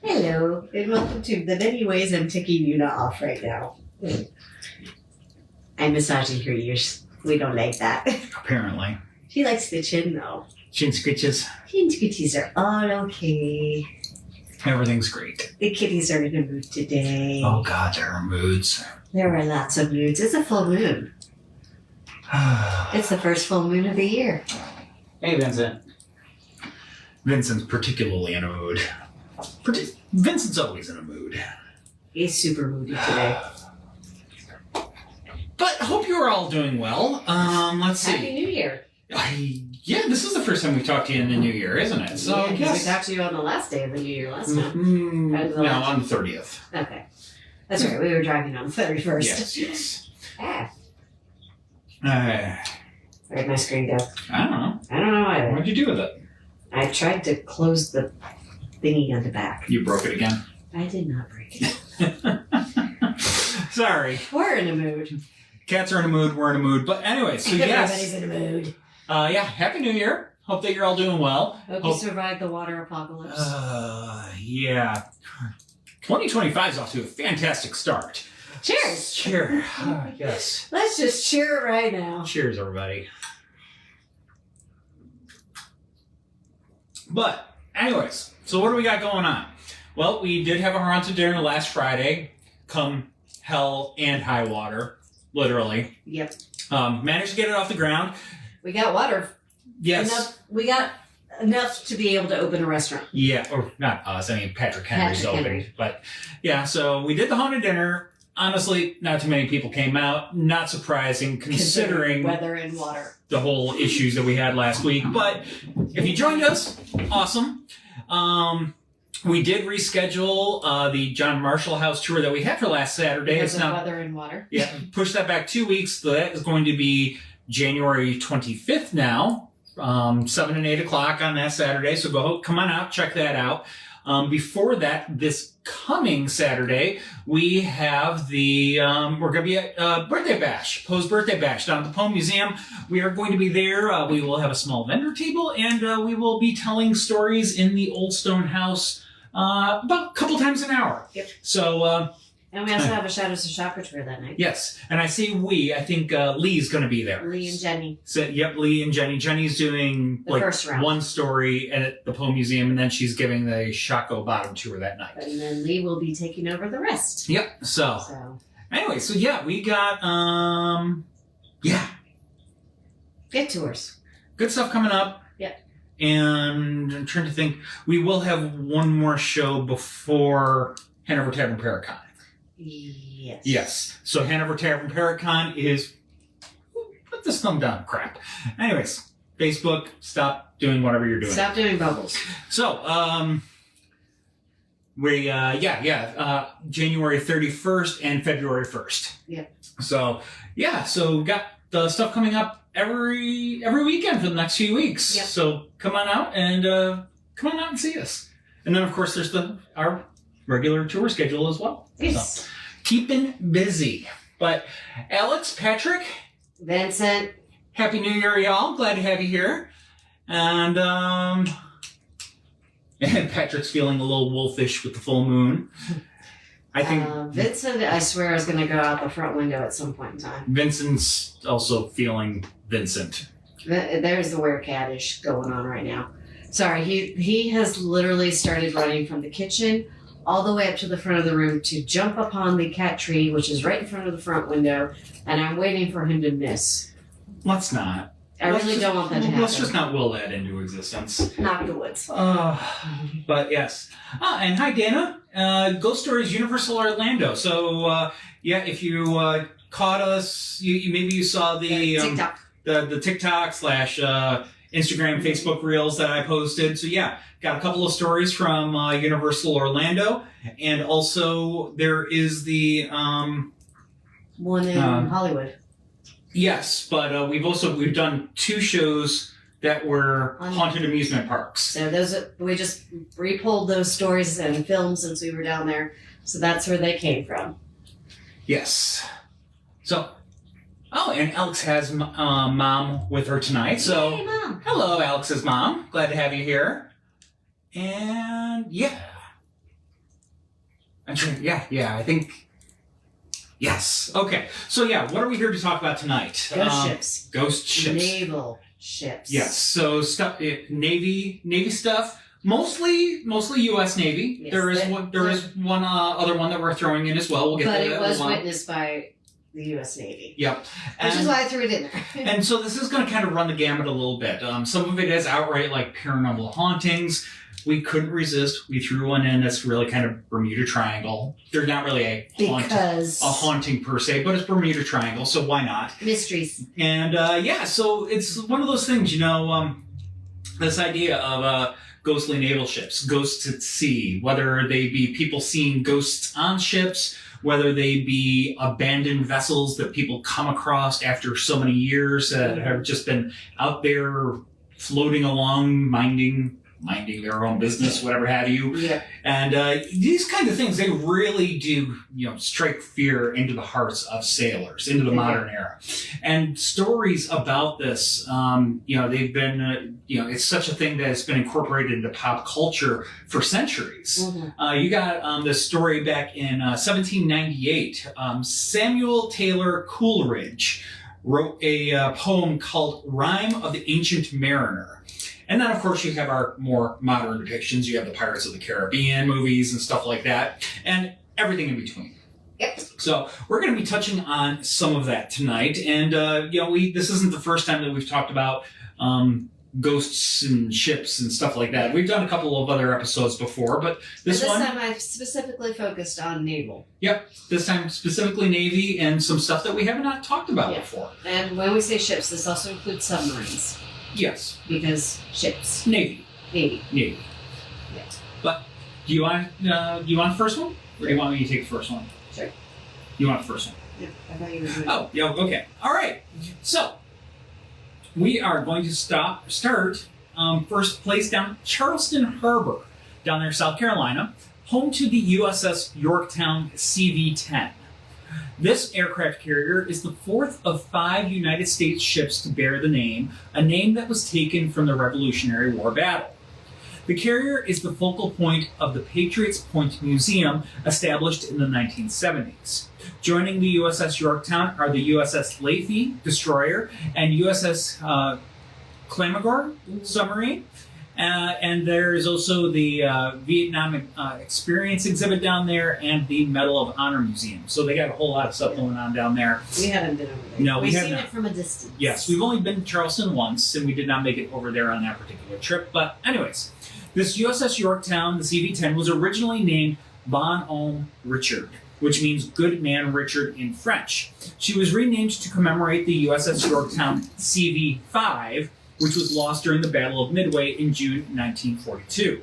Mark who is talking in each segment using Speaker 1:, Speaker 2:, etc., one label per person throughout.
Speaker 1: Hello, and welcome to the many ways I'm ticking Una off right now. I'm massaging her ears. We don't like that.
Speaker 2: Apparently.
Speaker 1: She likes the chin, though.
Speaker 2: Chin scritches.
Speaker 1: Chin scritches are all okay.
Speaker 2: Everything's great.
Speaker 1: The kitties are in a mood today.
Speaker 2: Oh God, there are moods.
Speaker 1: There are lots of moods. It's a full moon. It's the first full moon of the year.
Speaker 2: Hey, Vincent. Vincent's particularly in a mood. Vincent's always in a mood.
Speaker 1: He's super moody today.
Speaker 2: But hope you're all doing well. Let's see.
Speaker 1: Happy New Year.
Speaker 2: Yeah, this is the first time we talked to you in the New Year, isn't it? So
Speaker 1: yeah,
Speaker 2: yes.
Speaker 1: we talked to you on the last day of the New Year last time.
Speaker 2: No, on the 30th.
Speaker 1: Okay. That's right. We were driving on the 31st.
Speaker 2: Yes.
Speaker 1: Ah.
Speaker 2: I
Speaker 1: Where'd my screen go?
Speaker 2: don't know.
Speaker 1: I don't know either.
Speaker 2: What'd you do with it?
Speaker 1: I tried to close the thingy on the back.
Speaker 2: You broke it again.
Speaker 1: I did not break it.
Speaker 2: Sorry.
Speaker 1: We're in a mood.
Speaker 2: Cats are in a mood, we're in a mood. But anyway, so yes.
Speaker 1: Everybody's in a mood.
Speaker 2: Yeah, Happy New Year. Hope that you're all doing well.
Speaker 1: Hope you survived the water apocalypse.
Speaker 2: Yeah. 2025 is off to a fantastic start.
Speaker 1: Cheers.
Speaker 2: Cheers. Yes.
Speaker 1: Let's just cheer it right now.
Speaker 2: Cheers, everybody. But, anyways, so what do we got going on? Well, we did have a haunted dinner last Friday. Come hell and high water. Literally.
Speaker 1: Yep.
Speaker 2: Managed to get it off the ground.
Speaker 1: We got water.
Speaker 2: Yes.
Speaker 1: We got enough to be able to open a restaurant.
Speaker 2: Yeah, or not us. I mean, Patrick Henry's opened.
Speaker 1: Henry.
Speaker 2: But, yeah, so we did the haunted dinner. Honestly, not too many people came out. Not surprising, considering
Speaker 1: weather and water.
Speaker 2: The whole issues that we had last week. But if you joined us, awesome. We did reschedule the John Marshall House tour that we had for last Saturday.
Speaker 1: Because
Speaker 2: it's
Speaker 1: of
Speaker 2: now
Speaker 1: weather and water.
Speaker 2: Yeah, push that back 2 weeks. So that is going to be January 25th now, 7 and 8 o'clock on that Saturday. So come on out, check that out. Before that, this coming Saturday, we have we're going to be at birthday bash, Poe's birthday bash down at the Poe Museum. We are going to be there. We will have a small vendor table, and we will be telling stories in the old stone house about a couple times an hour.
Speaker 1: Yep.
Speaker 2: So,
Speaker 1: and we also have a Shadows of Chakra tour that night.
Speaker 2: yes, and I think Lee's going to be there.
Speaker 1: Lee and Jenny.
Speaker 2: So, yep, Lee and Jenny. Jenny's doing
Speaker 1: The first round.
Speaker 2: one story at the Poe Museum, and then she's giving the Shako Bottom tour that night.
Speaker 1: And then Lee will be taking over the rest.
Speaker 2: Yep. So anyway, so yeah, we got
Speaker 1: Good tours.
Speaker 2: good stuff coming up.
Speaker 1: Yep.
Speaker 2: And I'm trying to think. We will have one more show before Hanover Tavern Paracon.
Speaker 1: Yes.
Speaker 2: Yes. So Hanover Tavern Paracon is put this thumb down, crap. Anyways, Facebook, stop doing whatever you're doing.
Speaker 1: Stop doing bubbles.
Speaker 2: So, January 31st and February 1st.
Speaker 1: Yeah.
Speaker 2: So, so got the stuff coming up every weekend for the next few weeks.
Speaker 1: Yep.
Speaker 2: So come on out and see us. And then of course there's our regular tour schedule as well.
Speaker 1: Yes.
Speaker 2: So, keeping busy. But Alex, Patrick,
Speaker 1: Vincent.
Speaker 2: Happy New Year, y'all. Glad to have you here. And and Patrick's feeling a little wolfish with the full moon. I think
Speaker 1: Vincent, I swear, is going to go out the front window at some point in time.
Speaker 2: Vincent's also feeling Vincent.
Speaker 1: There's the werecatish going on right now. Sorry, he has literally started running from the kitchen all the way up to the front of the room to jump upon the cat tree, which is right in front of the front window, and I'm waiting for him to miss.
Speaker 2: Let's not.
Speaker 1: I really don't want that to happen.
Speaker 2: Let's just not will that into existence.
Speaker 1: Knock the woods.
Speaker 2: But yes. And hi, Dana. Ghost Stories Universal Orlando. So, if you caught us, maybe you saw the
Speaker 1: TikTok.
Speaker 2: The TikTok / Instagram, Facebook Reels that I posted. So, got a couple of stories from Universal Orlando. And also, there is the...
Speaker 1: one in Hollywood.
Speaker 2: Yes, but we've done 2 shows that were haunted amusement parks.
Speaker 1: So we just repulled those stories and films since we were down there. So that's where they came from.
Speaker 2: Yes. So, and Alex has mom with her tonight. So,
Speaker 1: hey, Mom.
Speaker 2: Hello, Alex's mom. Glad to have you here. And Yeah, I think. Yes. Okay. So yeah, what are we here to talk about tonight?
Speaker 1: Ghost ships.
Speaker 2: Ghost ships.
Speaker 1: Naval ships.
Speaker 2: Yes. So stuff, Navy stuff. Mostly U.S. Navy.
Speaker 1: Yes,
Speaker 2: There is one other one that we're throwing in as well. We'll get
Speaker 1: but
Speaker 2: to
Speaker 1: it
Speaker 2: that
Speaker 1: was
Speaker 2: as well.
Speaker 1: witnessed by the U.S. Navy.
Speaker 2: Yep.
Speaker 1: Which is why I threw it in there.
Speaker 2: And so this is going to kind of run the gamut a little bit. Some of it is outright like paranormal hauntings. We couldn't resist. We threw one in that's really kind of Bermuda Triangle. They're not really a haunting per se, but it's Bermuda Triangle, so why not?
Speaker 1: Mysteries.
Speaker 2: And so it's one of those things, this idea of ghostly naval ships, ghosts at sea, whether they be people seeing ghosts on ships, whether they be abandoned vessels that people come across after so many years that have just been out there floating along, minding their own business, whatever have you.
Speaker 1: Yeah.
Speaker 2: And these kind of things, they really do, strike fear into the hearts of sailors, into the modern era. And stories about this, they've been, it's such a thing that has been incorporated into pop culture for centuries. Mm-hmm. You got this story back in 1798. Samuel Taylor Coleridge wrote a poem called Rime of the Ancient Mariner. And then, of course, you have our more modern depictions. You have the Pirates of the Caribbean movies and stuff like that, and everything in between.
Speaker 1: Yep.
Speaker 2: So we're going to be touching on some of that tonight. And, this isn't the first time that we've talked about ghosts and ships and stuff like that. We've done a couple of other episodes before, but this
Speaker 1: time I've specifically focused on naval.
Speaker 2: Yep. This time specifically Navy and some stuff that we have not talked about before.
Speaker 1: And when we say ships, this also includes submarines.
Speaker 2: Yes.
Speaker 1: Because ships.
Speaker 2: Navy.
Speaker 1: Yeah.
Speaker 2: But do you want the first one? Or do you want me to take the first one?
Speaker 1: Sure.
Speaker 2: You want the first one?
Speaker 1: Yeah, I thought you were doing
Speaker 2: Oh, yeah, okay. All right. So, we are going to start first place down Charleston Harbor, down there, South Carolina, home to the USS Yorktown CV-10. This aircraft carrier is the fourth of 5 United States ships to bear the name, a name that was taken from the Revolutionary War battle. The carrier is the focal point of the Patriots Point Museum, established in the 1970s. Joining the USS Yorktown are the USS Laffey, destroyer, and USS Clamagore submarine. And there is also the Vietnam Experience exhibit down there and the Medal of Honor Museum. So they got a whole lot of stuff going on down there.
Speaker 1: We haven't been over there.
Speaker 2: No,
Speaker 1: we've seen it from a distance.
Speaker 2: Yes, we've only been to Charleston once, and we did not make it over there on that particular trip. But anyways, this USS Yorktown, the CV-10, was originally named Bon Homme Richard, which means good man Richard in French. She was renamed to commemorate the USS Yorktown CV-5, which was lost during the Battle of Midway in June 1942.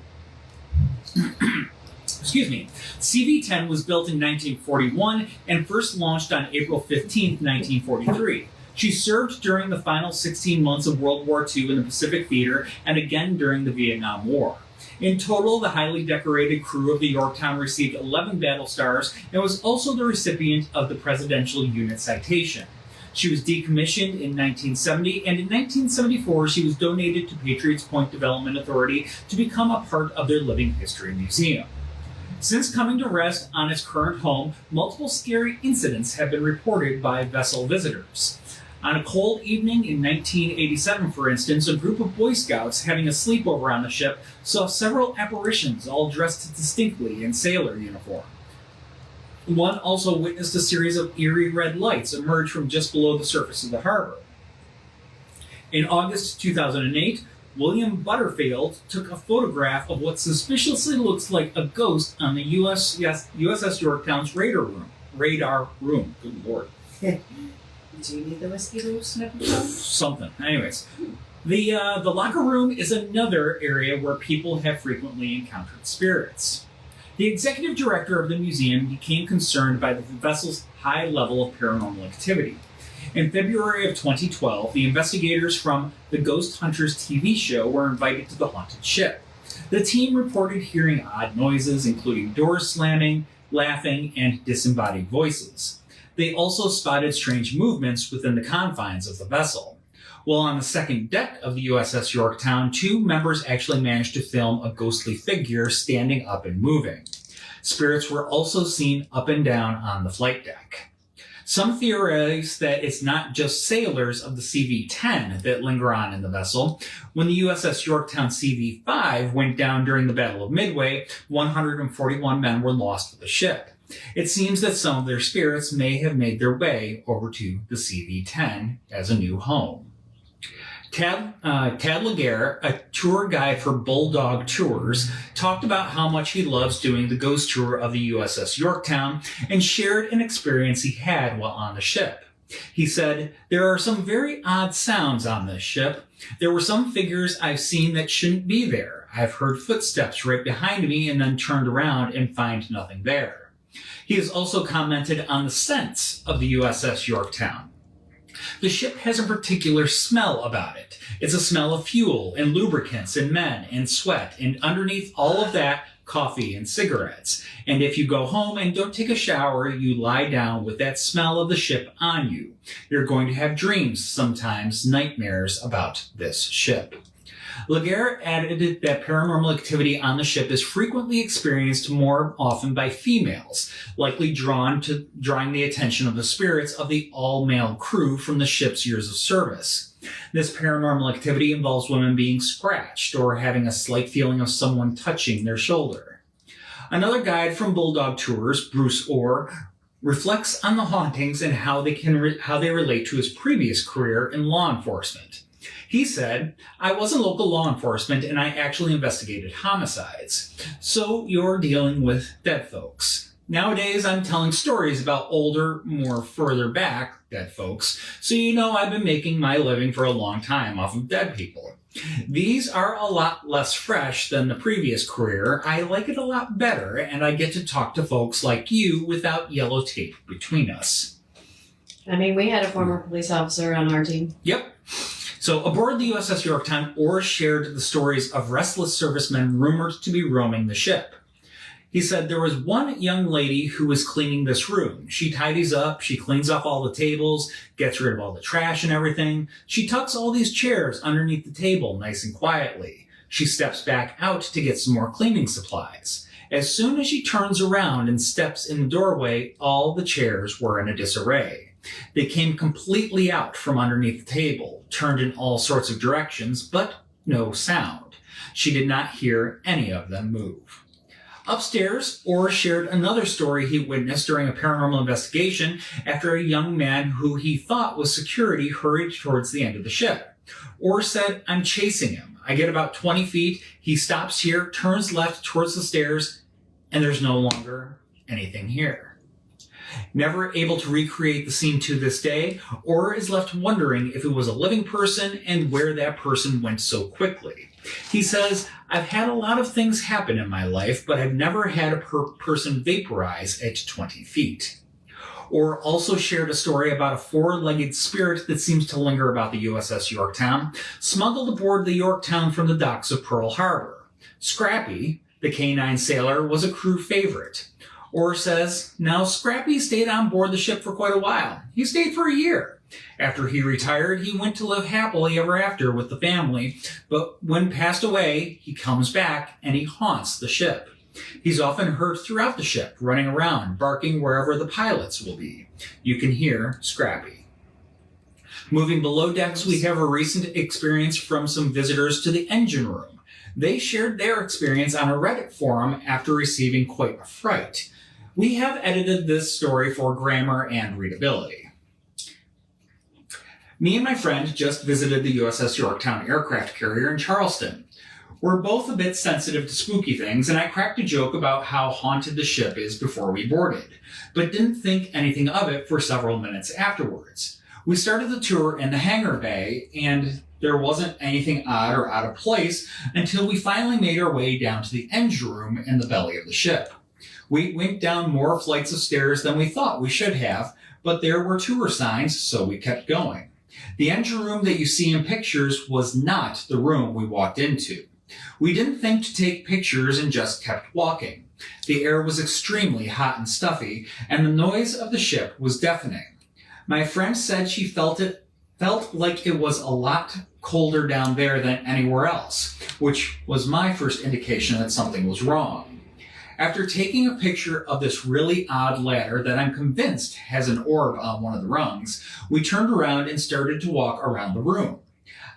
Speaker 2: Excuse me. CV-10 was built in 1941 and first launched on April 15, 1943. She served during the final 16 months of World War II in the Pacific Theater and again during the Vietnam War. In total, the highly decorated crew of the Yorktown received 11 battle stars and was also the recipient of the Presidential Unit Citation. She was decommissioned in 1970, and in 1974 she was donated to Patriots Point Development Authority to become a part of their Living History Museum. Since coming to rest on its current home, multiple scary incidents have been reported by vessel visitors. On a cold evening in 1987, for instance, a group of Boy Scouts having a sleepover on the ship saw several apparitions all dressed distinctly in sailor uniform. One also witnessed a series of eerie red lights emerge from just below the surface of the harbor. In August 2008, William Butterfield took a photograph of what suspiciously looks like a ghost on the USS Yorktown's radar room. Good Lord.
Speaker 1: Do you need the whiskey to sniff it?
Speaker 2: Something. Anyways. The locker room is another area where people have frequently encountered spirits. The executive director of the museum became concerned by the vessel's high level of paranormal activity. In February of 2012, the investigators from the Ghost Hunters TV show were invited to the haunted ship. The team reported hearing odd noises, including doors slamming, laughing, and disembodied voices. They also spotted strange movements within the confines of the vessel. While on the second deck of the USS Yorktown, 2 members actually managed to film a ghostly figure standing up and moving. Spirits were also seen up and down on the flight deck. Some theorize that it's not just sailors of the CV-10 that linger on in the vessel. When the USS Yorktown CV-5 went down during the Battle of Midway, 141 men were lost with the ship. It seems that some of their spirits may have made their way over to the CV-10 as a new home. Tad Laguerre, a tour guide for Bulldog Tours, talked about how much he loves doing the ghost tour of the USS Yorktown and shared an experience he had while on the ship. He said, "There are some very odd sounds on this ship. There were some figures I've seen that shouldn't be there. I've heard footsteps right behind me and then turned around and find nothing there." He has also commented on the scents of the USS Yorktown. The ship has a particular smell about it. It's a smell of fuel and lubricants and men and sweat, and underneath all of that, coffee and cigarettes. And if you go home and don't take a shower, you lie down with that smell of the ship on you. You're going to have dreams, sometimes nightmares about this ship. Laguerre added that paranormal activity on the ship is frequently experienced more often by females, likely drawing the attention of the spirits of the all-male crew from the ship's years of service. This paranormal activity involves women being scratched or having a slight feeling of someone touching their shoulder. Another guide from Bulldog Tours, Bruce Orr, reflects on the hauntings and how they relate to his previous career in law enforcement. He said, "I was in local law enforcement and I actually investigated homicides. So you're dealing with dead folks. Nowadays I'm telling stories about older, more further back dead folks, so you know I've been making my living for a long time off of dead people. These are a lot less fresh than the previous career. I like it a lot better, and I get to talk to folks like you without yellow tape between us."
Speaker 1: I mean, we had a former police officer on our team.
Speaker 2: Yep. So aboard the USS Yorktown, Orr shared the stories of restless servicemen rumored to be roaming the ship. He said there was one young lady who was cleaning this room. She tidies up, she cleans off all the tables, gets rid of all the trash and everything. She tucks all these chairs underneath the table nice and quietly. She steps back out to get some more cleaning supplies. As soon as she turns around and steps in the doorway, all the chairs were in a disarray. They came completely out from underneath the table, turned in all sorts of directions, but no sound. She did not hear any of them move. Upstairs, Orr shared another story he witnessed during a paranormal investigation after a young man who he thought was security hurried towards the end of the ship. Orr said, "I'm chasing him. I get about 20 feet. He stops here, turns left towards the stairs, and there's no longer anything here." Never able to recreate the scene to this day, Orr is left wondering if it was a living person and where that person went so quickly. He says, "I've had a lot of things happen in my life, but I've never had a person vaporize at 20 feet. Orr also shared a story about a four-legged spirit that seems to linger about the USS Yorktown, smuggled aboard the Yorktown from the docks of Pearl Harbor. Scrappy, the canine sailor, was a crew favorite. Orr says, now Scrappy stayed on board the ship for quite a while. He stayed for a year. After he retired, he went to live happily ever after with the family, but when passed away, he comes back and he haunts the ship. He's often heard throughout the ship, running around, barking wherever the pilots will be. You can hear Scrappy. Moving below decks, we have a recent experience from some visitors to the engine room. They shared their experience on a Reddit forum after receiving quite a fright. We have edited this story for grammar and readability. Me and my friend just visited the USS Yorktown aircraft carrier in Charleston. We're both a bit sensitive to spooky things, and I cracked a joke about how haunted the ship is before we boarded, but didn't think anything of it for several minutes afterwards. We started the tour in the hangar bay, and there wasn't anything odd or out of place until we finally made our way down to the engine room in the belly of the ship. We went down more flights of stairs than we thought we should have, but there were tour signs, so we kept going. The engine room that you see in pictures was not the room we walked into. We didn't think to take pictures and just kept walking. The air was extremely hot and stuffy, and the noise of the ship was deafening. My friend said she felt like it was a lot colder down there than anywhere else, which was my first indication that something was wrong. After taking a picture of this really odd ladder that I'm convinced has an orb on one of the rungs, we turned around and started to walk around the room.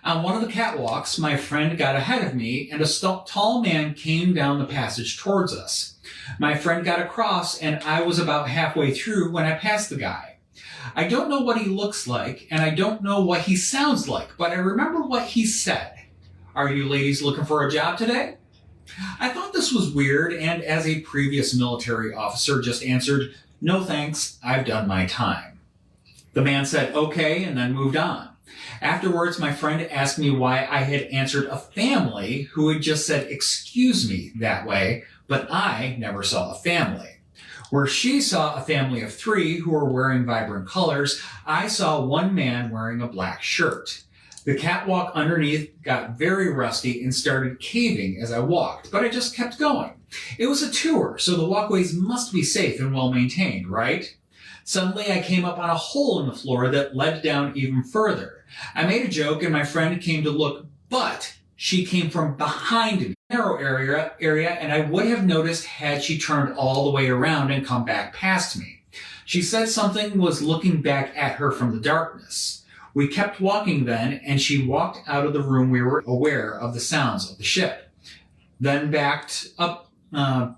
Speaker 2: On one of the catwalks, my friend got ahead of me and a tall man came down the passage towards us. My friend got across and I was about halfway through when I passed the guy. I don't know what he looks like and I don't know what he sounds like, but I remember what he said. "Are you ladies looking for a job today?" I thought this was weird, and as a previous military officer just answered, "No thanks, I've done my time." The man said okay and then moved on. Afterwards, my friend asked me why I had answered a family who had just said "excuse me" that way, but I never saw a family. Where she saw a family of 3 who were wearing vibrant colors, I saw one man wearing a black shirt. The catwalk underneath got very rusty and started caving as I walked, but I just kept going. It was a tour, so the walkways must be safe and well maintained, right? Suddenly I came up on a hole in the floor that led down even further. I made a joke and my friend came to look, but she came from behind me. Narrow area, and I would have noticed had she turned all the way around and come back past me. She said something was looking back at her from the darkness. We kept walking then, and she walked out of the room. We were aware of the sounds of the ship. Then backed up back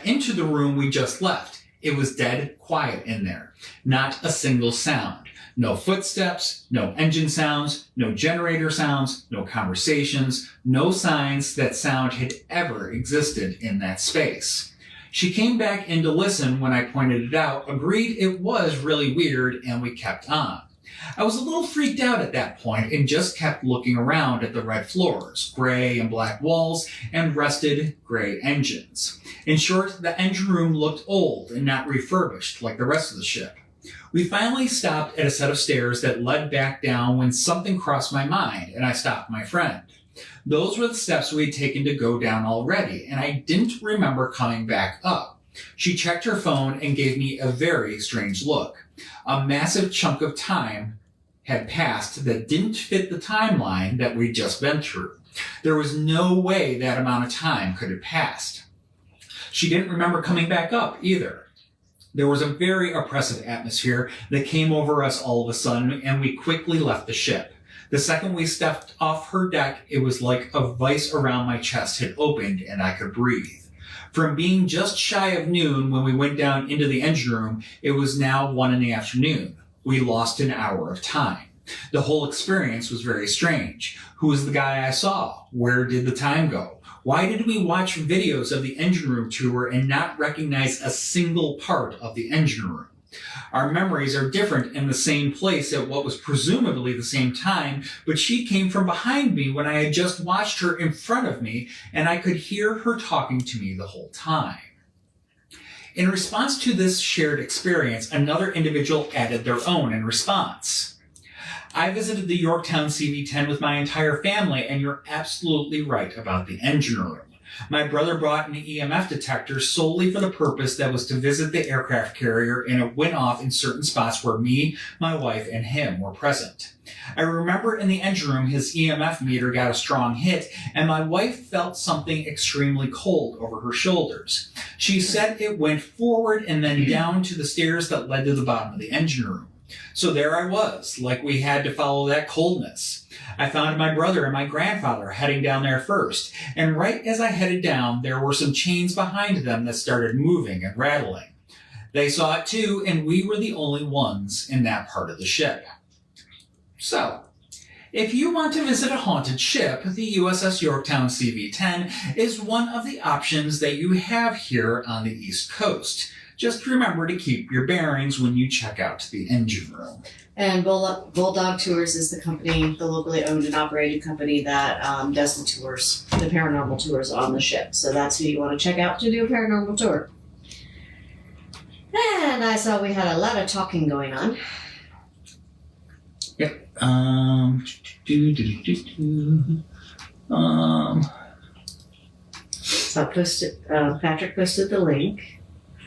Speaker 2: into the room we just left. It was dead quiet in there. Not a single sound. No footsteps, no engine sounds, no generator sounds, no conversations, no signs that sound had ever existed in that space. She came back in to listen when I pointed it out, agreed it was really weird, and we kept on. I was a little freaked out at that point and just kept looking around at the red floors, gray and black walls, and rusted gray engines. In short, the engine room looked old and not refurbished like the rest of the ship. We finally stopped at a set of stairs that led back down when something crossed my mind, and I stopped my friend. Those were the steps we had taken to go down already, and I didn't remember coming back up. She checked her phone and gave me a very strange look. A massive chunk of time had passed that didn't fit the timeline that we'd just been through. There was no way that amount of time could have passed. She didn't remember coming back up either. There was a very oppressive atmosphere that came over us all of a sudden, and we quickly left the ship. The second we stepped off her deck, it was like a vice around my chest had opened and I could breathe. From being just shy of noon when we went down into the engine room, it was now 1 p.m. We lost an hour of time. The whole experience was very strange. Who was the guy I saw? Where did the time go? Why did we watch videos of the engine room tour and not recognize a single part of the engine room? Our memories are different in the same place at what was presumably the same time, but she came from behind me when I had just watched her in front of me, and I could hear her talking to me the whole time. In response to this shared experience, another individual added their own in response. I visited the Yorktown CV-10 with my entire family, and you're absolutely right about the engine room. My brother brought an EMF detector solely for the purpose that was to visit the aircraft carrier, and it went off in certain spots where me, my wife, and him were present. I remember in the engine room his EMF meter got a strong hit, and my wife felt something extremely cold over her shoulders. She said it went forward and then down to the stairs that led to the bottom of the engine room. So there I was, like we had to follow that coldness. I found my brother and my grandfather heading down there first, and right as I headed down, there were some chains behind them that started moving and rattling. They saw it too, and we were the only ones in that part of the ship. So, if you want to visit a haunted ship, the USS Yorktown CV-10 is one of the options that you have here on the East Coast. Just remember to keep your bearings when you check out the engine room.
Speaker 1: And Bulldog Tours is the company, the locally owned and operated company that does the tours, the paranormal tours on the ship. So that's who you want to check out to do a paranormal tour. And I saw we had a lot of talking going on.
Speaker 2: Yep.
Speaker 1: So Patrick posted the link.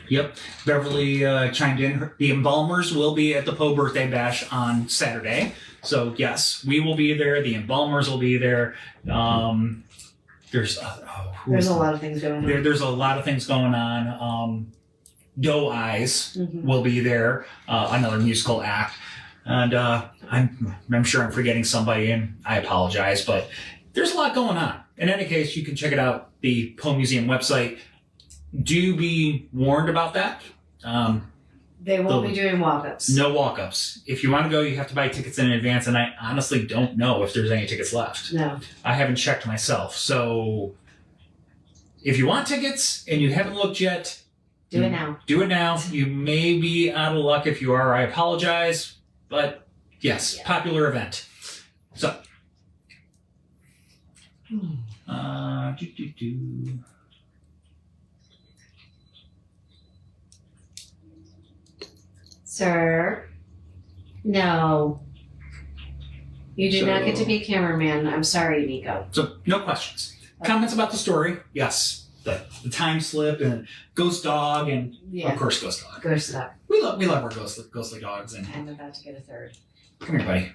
Speaker 2: Yep. Beverly chimed in. The embalmers will be at the Poe birthday bash on Saturday. So, yes, we will be there. The embalmers will be there. There's
Speaker 1: There's a lot of things going on.
Speaker 2: There's a lot of things going on. Doe Eyes will be there, another musical act. And I'm sure I'm forgetting somebody, and I apologize, but there's a lot going on. In any case, you can check it out, the Poe Museum website. Do be warned about that.
Speaker 1: They won't be doing walk-ups.
Speaker 2: No walk-ups. If you want to go, you have to buy tickets in advance, and I honestly don't know if there's any tickets left.
Speaker 1: No.
Speaker 2: I haven't checked myself. So if you want tickets and you haven't looked yet,
Speaker 1: do it now.
Speaker 2: Do it now. You may be out of luck. If you are, I apologize. But yes, popular event. So,
Speaker 1: Sir, no. You do not get to be cameraman. I'm sorry, Nico.
Speaker 2: So, no questions. Okay. Comments about the story? Yes. The time slip and ghost dog and of course ghost dog.
Speaker 1: Ghost dog.
Speaker 2: We love our ghostly dogs. And
Speaker 1: I'm about to get a third.
Speaker 2: Come here, buddy.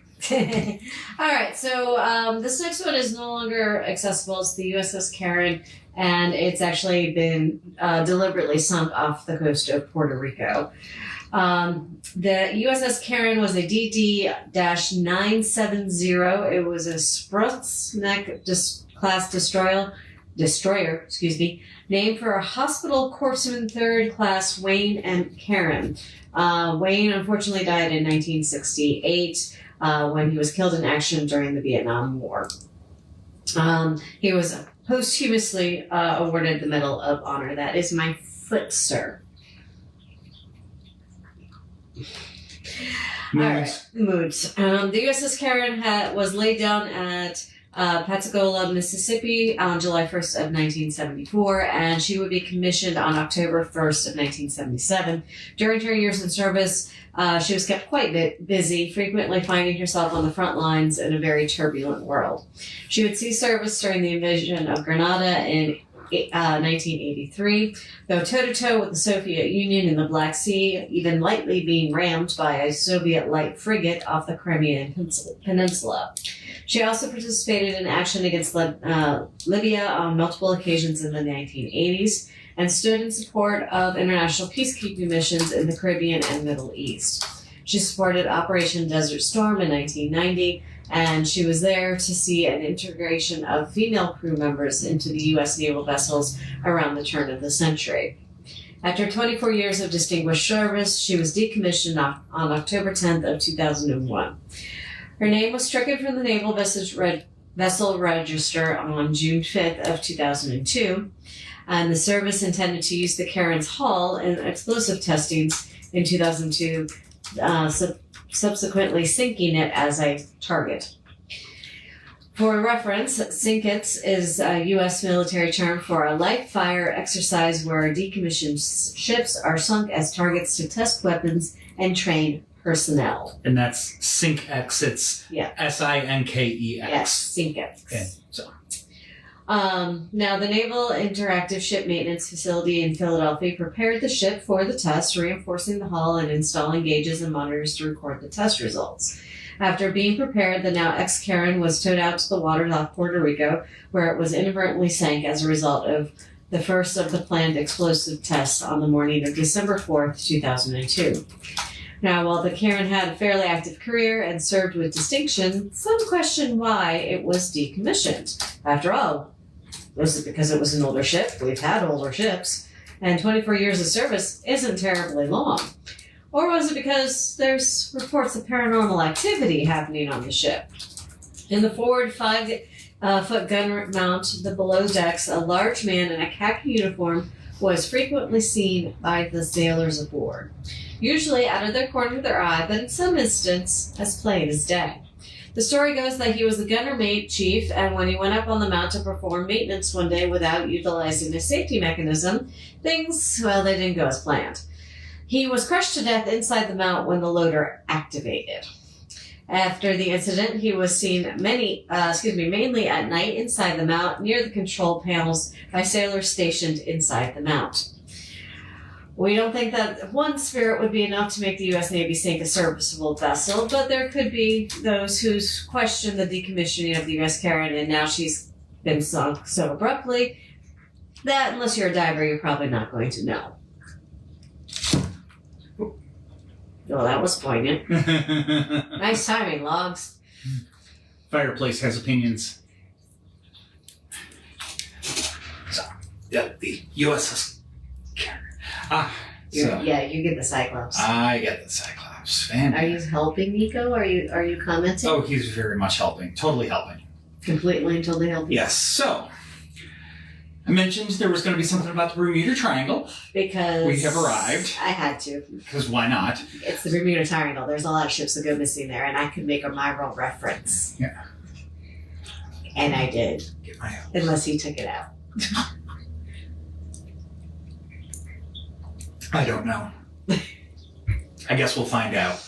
Speaker 1: All right, so this next one is no longer accessible. It's the USS Caron, and it's actually been deliberately sunk off the coast of Puerto Rico. The USS Caron was a DD-970. It was a Sprutzneck class destroyer, named for a hospital corpsman 3rd class Wayne and Caron. Wayne unfortunately died in 1968 when he was killed in action during the Vietnam War. He was posthumously awarded the Medal of Honor. That is my foot, sir.
Speaker 2: Moods.
Speaker 1: All right, moods. The USS Caron was laid down at Pensacola, Mississippi on July 1st of 1974, and she would be commissioned on October 1st of 1977. During her years in service, she was kept quite busy, frequently finding herself on the front lines in a very turbulent world. She would see service during the invasion of Grenada in 1983, though toe-to-toe with the Soviet Union in the Black Sea, even lightly being rammed by a Soviet light frigate off the Crimean Peninsula. She also participated in action against Libya on multiple occasions in the 1980s and stood in support of international peacekeeping missions in the Caribbean and Middle East. She supported Operation Desert Storm in 1990, and she was there to see an integration of female crew members into the U.S. naval vessels around the turn of the century. After 24 years of distinguished service, she was decommissioned on October 10th of 2001. Her name was stricken from the Naval Vessel Register on June 5th of 2002, and the service intended to use the Caron's hull in explosive testings in 2002, subsequently sinking it as a target. For reference, sink it is a U.S. military term for a live-fire exercise where decommissioned ships are sunk as targets to test weapons and train personnel.
Speaker 2: And that's SINKX. It's SINKEX.
Speaker 1: Yes, SINKX.
Speaker 2: Okay, so.
Speaker 1: Now, the Naval Interactive Ship Maintenance Facility in Philadelphia prepared the ship for the test, reinforcing the hull and installing gauges and monitors to record the test results. After being prepared, the now ex-Caron was towed out to the waters off Puerto Rico, where it was inadvertently sank as a result of the first of the planned explosive tests on the morning of December 4th, 2002. Now, while the Caron had a fairly active career and served with distinction, some question why it was decommissioned. After all, was it because it was an older ship? We've had older ships. And 24 years of service isn't terribly long. Or was it because there's reports of paranormal activity happening on the ship? In the forward 5-foot gun mount, the below decks, a large man in a khaki uniform was frequently seen by the sailors aboard. Usually out of the corner of their eye, but in some instances as plain as day. The story goes that he was the gunner mate chief, and when he went up on the mount to perform maintenance one day without utilizing a safety mechanism, things, well, they didn't go as planned. He was crushed to death inside the mount when the loader activated. After the incident, he was seen mainly at night inside the mount near the control panels by sailors stationed inside the mount. We don't think that one spirit would be enough to make the U.S. Navy sink a serviceable vessel, but there could be those who question the decommissioning of the U.S. Caron, and now she's been sunk so abruptly that unless you're a diver, you're probably not going to know. Well, that was poignant. Nice timing, Logs.
Speaker 2: Fireplace has opinions. So, yeah, the USS Caron.
Speaker 1: You get the Cyclops.
Speaker 2: I get the Cyclops. Fantastic.
Speaker 1: Are you helping Nico? Are you commenting?
Speaker 2: Oh, he's very much helping. Totally helping.
Speaker 1: Completely and totally helping.
Speaker 2: Yes. So, I mentioned there was going to be something about the Bermuda Triangle.
Speaker 1: Because
Speaker 2: we have arrived.
Speaker 1: I had to.
Speaker 2: Because why not?
Speaker 1: It's the Bermuda Triangle. There's a lot of ships that go missing there, and I could make a Myral reference.
Speaker 2: Yeah.
Speaker 1: And I did.
Speaker 2: Get my help.
Speaker 1: Unless he took it out.
Speaker 2: I don't know. I guess we'll find out.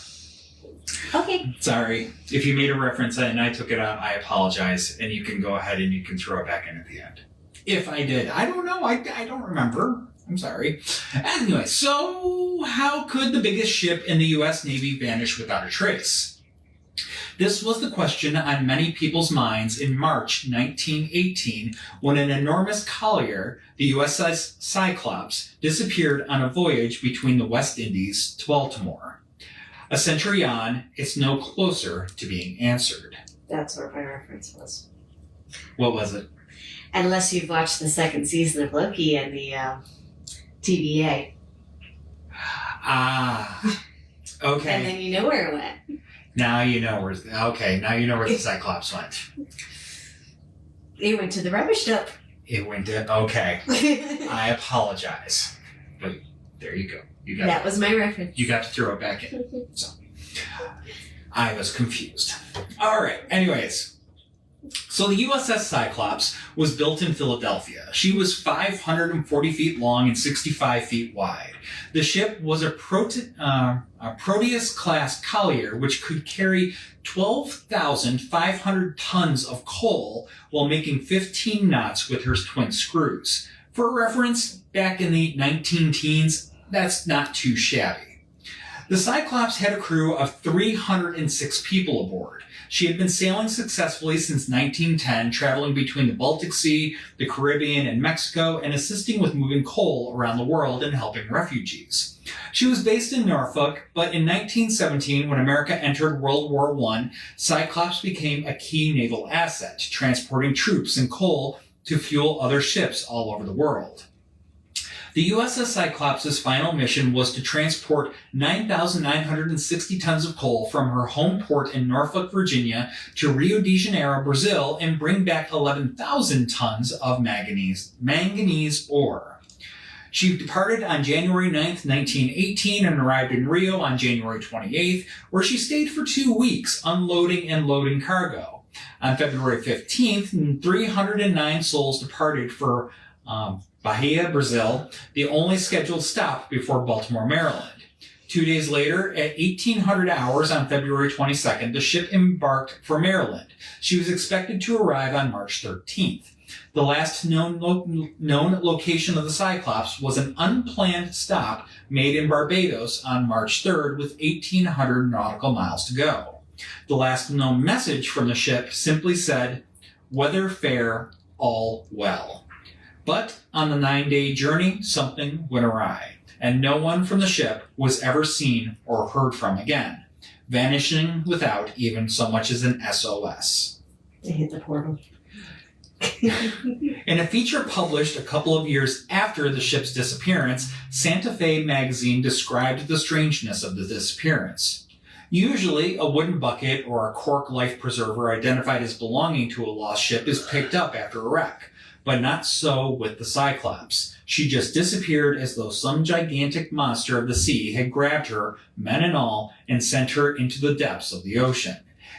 Speaker 1: Okay.
Speaker 2: Sorry. If you made a reference and I took it out, I apologize. And you can go ahead and you can throw it back in at the end. If I did. I don't know. I don't remember. I'm sorry. Anyway, so how could the biggest ship in the U.S. Navy vanish without a trace? This was the question on many people's minds in March 1918 when an enormous collier, the USS Cyclops, disappeared on a voyage between the West Indies to Baltimore. A century on, it's no closer to being answered.
Speaker 1: That's what my reference was.
Speaker 2: What was it?
Speaker 1: Unless you've watched the second season of Loki and the TVA.
Speaker 2: Ah, okay.
Speaker 1: And then you know where it went.
Speaker 2: Now you know where the Cyclops went.
Speaker 1: It went to the rubbish dump.
Speaker 2: It went to, okay. I apologize. But there you go.
Speaker 1: That was my reference.
Speaker 2: You got to throw it back in. So I was confused. All right. Anyways. So the USS Cyclops was built in Philadelphia. She was 540 feet long and 65 feet wide. The ship was a Proteus-class collier, which could carry 12,500 tons of coal while making 15 knots with her twin screws. For reference, back in the 19-teens, that's not too shabby. The Cyclops had a crew of 306 people aboard. She had been sailing successfully since 1910, traveling between the Baltic Sea, the Caribbean, and Mexico, and assisting with moving coal around the world and helping refugees. She was based in Norfolk, but in 1917, when America entered World War I, Cyclops became a key naval asset, transporting troops and coal to fuel other ships all over the world. The USS Cyclops' final mission was to transport 9,960 tons of coal from her home port in Norfolk, Virginia, to Rio de Janeiro, Brazil, and bring back 11,000 tons of manganese ore. She departed on January 9th, 1918, and arrived in Rio on January 28th, where she stayed for 2 weeks, unloading and loading cargo. On February 15th, 309 souls departed for Bahia, Brazil, the only scheduled stop before Baltimore, Maryland. 2 days later, at 1800 hours on February 22nd, the ship embarked for Maryland. She was expected to arrive on March 13th. The last known location of the Cyclops was an unplanned stop made in Barbados on March 3rd with 1,800 nautical miles to go. The last known message from the ship simply said, "Weather fair, all well." But on the 9-day journey, something went awry, and no one from the ship was ever seen or heard from again, vanishing without even so much as an SOS.
Speaker 1: They hit the portal.
Speaker 2: In a feature published a couple of years after the ship's disappearance, Santa Fe magazine described the strangeness of the disappearance. Usually, a wooden bucket or a cork life preserver identified as belonging to a lost ship is picked up after a wreck. But not so with the Cyclops. She just disappeared as though some gigantic monster of the sea had grabbed her, men and all, and sent her into the depths of the ocean.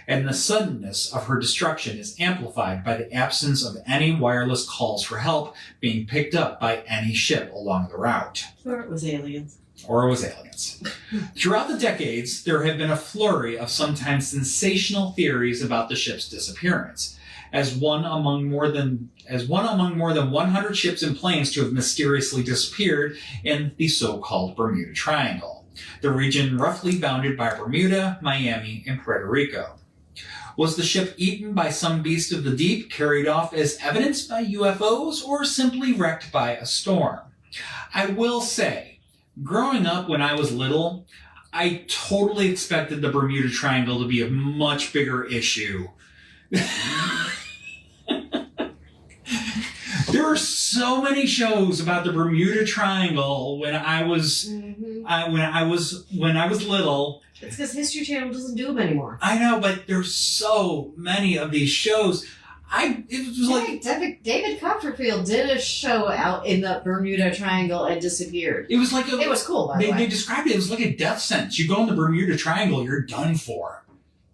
Speaker 2: And the suddenness of her destruction is amplified by the absence of any wireless calls for help being picked up by any ship along the route.
Speaker 1: Or it was aliens.
Speaker 2: Throughout the decades, there have been a flurry of sometimes sensational theories about the ship's disappearance. As one among more than 100 ships and planes to have mysteriously disappeared in the so-called Bermuda Triangle, the region roughly bounded by Bermuda, Miami, and Puerto Rico. Was the ship eaten by some beast of the deep, carried off as evidence by UFOs, or simply wrecked by a storm? I will say, growing up when I was little, I totally expected the Bermuda Triangle to be a much bigger issue. There were so many shows about the Bermuda Triangle when I was when I was little.
Speaker 1: It's because History Channel doesn't do them anymore.
Speaker 2: I know, but there's so many of these shows. It was like
Speaker 1: David Copperfield did a show out in the Bermuda Triangle and disappeared.
Speaker 2: It was like
Speaker 1: it was cool. By the way,
Speaker 2: they described it. It was like a death sentence. You go in the Bermuda Triangle, you're done for.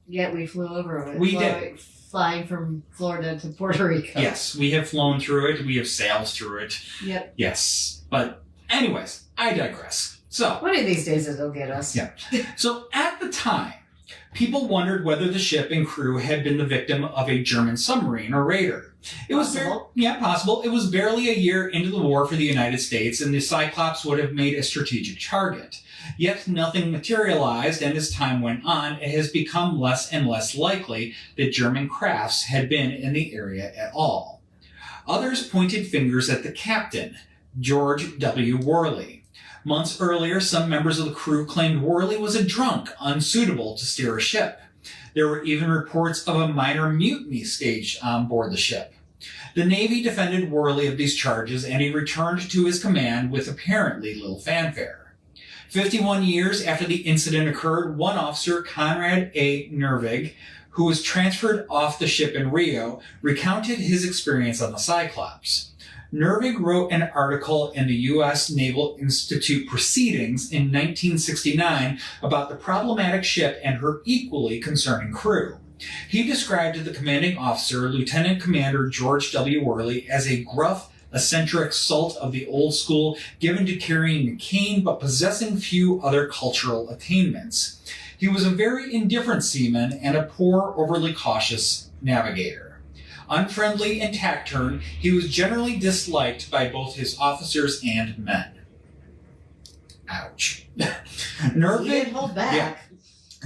Speaker 1: Yeah, we flew over it.
Speaker 2: We did.
Speaker 1: Flying from Florida to Puerto Rico.
Speaker 2: Yes, we have flown through it. We have sailed through it.
Speaker 1: Yep.
Speaker 2: Yes, but anyways, I digress. So
Speaker 1: one of these days it'll get us.
Speaker 2: Yeah. So at the time, people wondered whether the ship and crew had been the victim of a German submarine or raider. It was possible. It was barely a year into the war for the United States, and the Cyclops would have made a strategic target. Yet nothing materialized, and as time went on, it has become less and less likely that German crafts had been in the area at all. Others pointed fingers at the captain, George W. Worley. Months earlier, some members of the crew claimed Worley was a drunk, unsuitable to steer a ship. There were even reports of a minor mutiny staged on board the ship. The Navy defended Worley of these charges, and he returned to his command with apparently little fanfare. 51 years after the incident occurred, one officer, Conrad A. Nervig, who was transferred off the ship in Rio, recounted his experience on the Cyclops. Nervig wrote an article in the U.S. Naval Institute Proceedings in 1969 about the problematic ship and her equally concerning crew. He described the commanding officer, Lieutenant Commander George W. Worley, as a gruff, eccentric salt of the old school, given to carrying a cane but possessing few other cultural attainments. He was a very indifferent seaman and a poor, overly cautious navigator. Unfriendly and taciturn, he was generally disliked by both his officers and men. Ouch.
Speaker 1: Nervig hold back.
Speaker 2: Yeah.